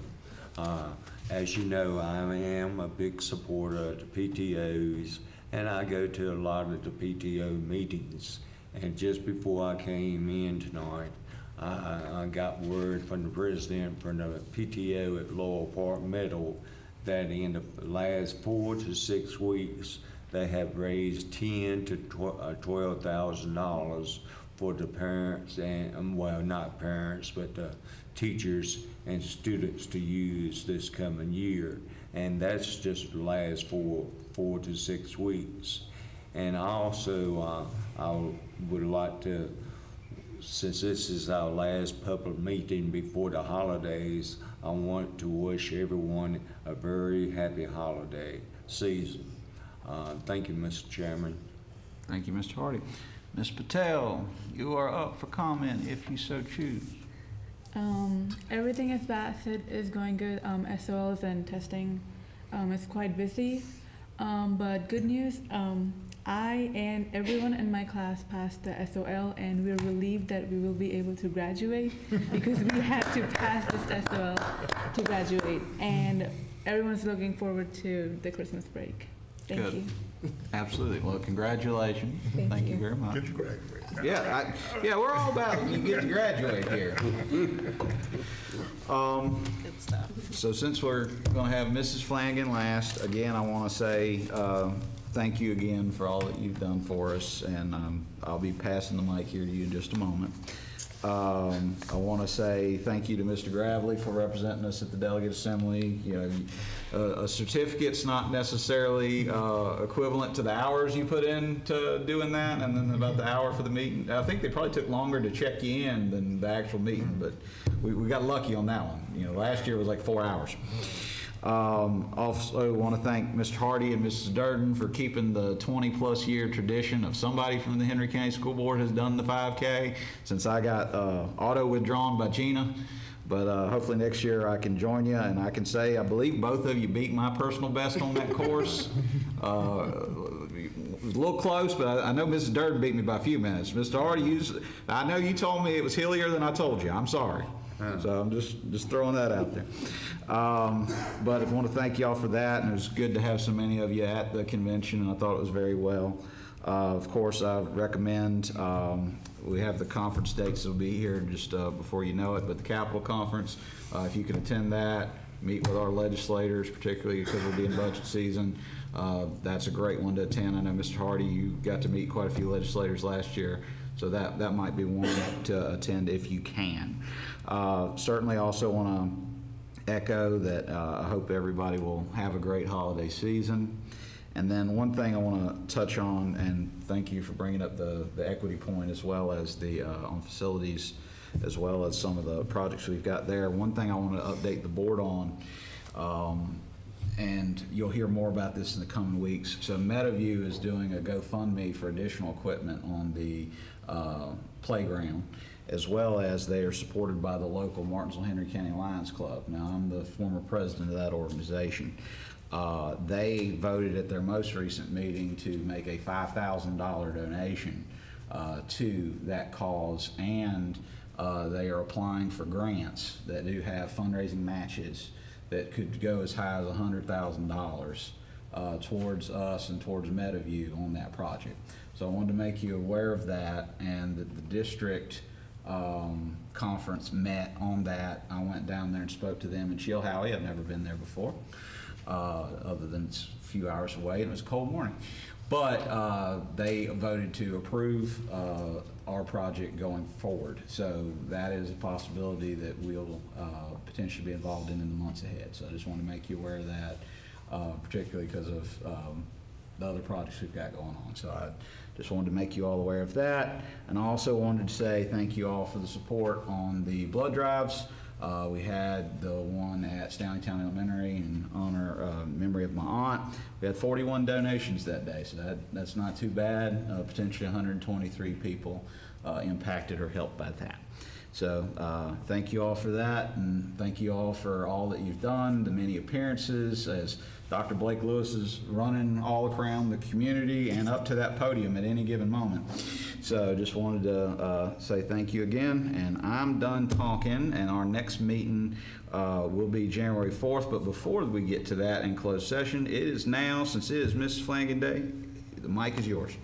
As you know, I am a big supporter of the PTOs, and I go to a lot of the PTO meetings. And just before I came in tonight, I got word from the president from the PTO at Laurel Park Middle that in the last 4 to 6 weeks, they have raised $10,000 to $12,000 for the parents and, well, not parents, but the teachers and students to use this coming year. And that's just the last 4 to 6 weeks. And I also, I would like to, since this is our last public meeting before the holidays, I want to wish everyone a very happy holiday season. Thank you, Mr. Chairman. Thank you, Mr. Hardy. Ms. Patel, you are up for comment if you so choose. Everything as Bat said is going good. SOLs and testing is quite busy. But good news, I and everyone in my class passed the SOL, and we're relieved that we will be able to graduate because we had to pass this SOL to graduate. And everyone's looking forward to the Christmas break. Thank you. Absolutely. Well, congratulations. Thank you very much. Get to graduate. Yeah, we're all about you get to graduate here. Good stuff. So since we're going to have Mrs. Flanagan last, again, I want to say thank you again for all that you've done for us, and I'll be passing the mic here to you in just a moment. I want to say thank you to Mr. Gravely for representing us at the Delegate Assembly. You know, a certificate's not necessarily equivalent to the hours you put into doing that, and then about the hour for the meeting. I think they probably took longer to check you in than the actual meeting, but we got lucky on that one. You know, last year was like 4 hours. Also want to thank Mr. Hardy and Mrs. Durden for keeping the 20-plus year tradition of somebody from the Henry County School Board has done the 5K since I got auto withdrawn by Gina. But hopefully next year I can join you, and I can say I believe both of you beat my personal best on that course. It was a little close, but I know Mrs. Durden beat me by a few minutes. Mr. Hardy, I know you told me it was hillier than I told you. I'm sorry. So I'm just throwing that out there. But I want to thank y'all for that, and it was good to have so many of you at the convention, and I thought it was very well. Of course, I recommend, we have the conference dates that will be here just before you know it, but the Capitol Conference, if you can attend that, meet with our legislators, particularly because we'll be in budget season, that's a great one to attend. I know, Mr. Hardy, you got to meet quite a few legislators last year, so that might be one to attend if you can. Certainly also want to echo that I hope everybody will have a great holiday season. And then one thing I want to touch on, and thank you for bringing up the equity point as well as the on facilities, as well as some of the projects we've got there. One thing I want to update the board on, and you'll hear more about this in the coming weeks. So Meadowview is doing a GoFundMe for additional equipment on the playground, as well as they are supported by the local Martinsville-Henry County Lions Club. Now, I'm the former president of that organization. They voted at their most recent meeting to make a $5,000 donation to that cause, and they are applying for grants that do have fundraising matches that could go as high as $100,000 towards us and towards Meadowview on that project. So I wanted to make you aware of that, and that the district conference met on that. I went down there and spoke to them in Chilhowie. I've never been there before, other than it's a few hours away, and it was a cold morning. But they voted to approve our project going forward. So that is a possibility that we'll potentially be involved in the months ahead. So I just want to make you aware of that, particularly because of the other projects we've got going on. So I just wanted to make you all aware of that. And I also wanted to say thank you all for the support on the blood drives. We had the one at Stanleytown Elementary in honor memory of my aunt. We had 41 donations that day, so that's not too bad. Potentially 123 people impacted or helped by that. So thank you all for that, and thank you all for all that you've done, the many appearances, as Dr. Blake Lewis is running all around the community and up to that podium at any given moment. So just wanted to say thank you again, and I'm done talking, and our next meeting will be January 4th, but before we get to that in closed session, it is now, since it is Mrs. Flanagan Day, the mic is yours.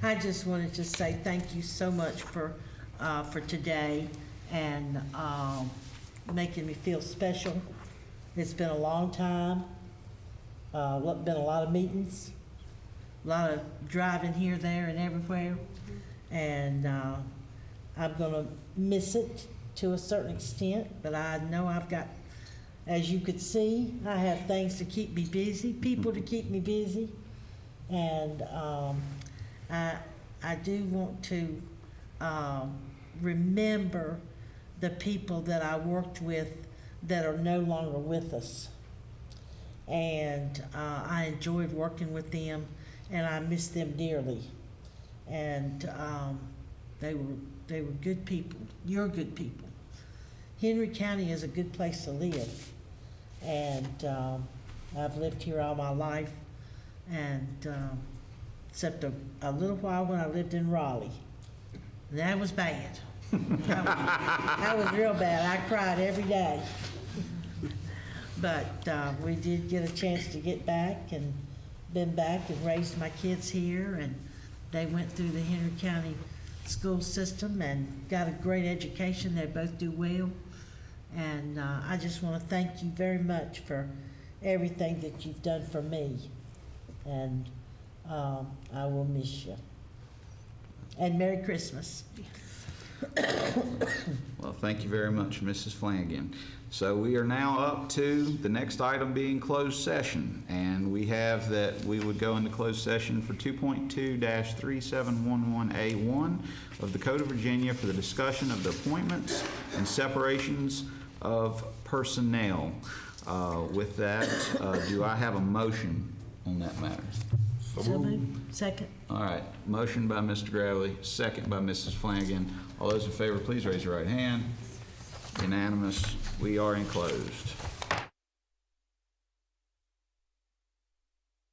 I just wanted to say thank you so much for today, and making me feel special. It's been a long time, been a lot of meetings, a lot of driving here, there, and everywhere, and I'm gonna miss it to a certain extent, but I know I've got, as you could see, I have things to keep me busy, people to keep me busy, and I do want to remember the people that I worked with that are no longer with us. And I enjoyed working with them, and I miss them dearly. And they were good people. You're good people. Henry County is a good place to live. And I've lived here all my life, and except a little while when I lived in Raleigh. And that was bad. That was real bad. I cried every day. But we did get a chance to get back and been back and raised my kids here, and they went through the Henry County school system and got a great education. They both do well. And I just want to thank you very much for everything that you've done for me. And I will miss you. And Merry Christmas. Well, thank you very much, Mrs. Flanagan. So we are now up to the next item being closed session, and we have that we would go into closed session for 2.2-3711A1 of the Code of Virginia for the discussion of the appointments and separations of personnel. With that, do I have a motion on that matter? So moved. Second. All right, motion by Mr. Gravely, second by Mrs. Flanagan. All those in favor, please raise your right hand. Unanimous. We are enclosed.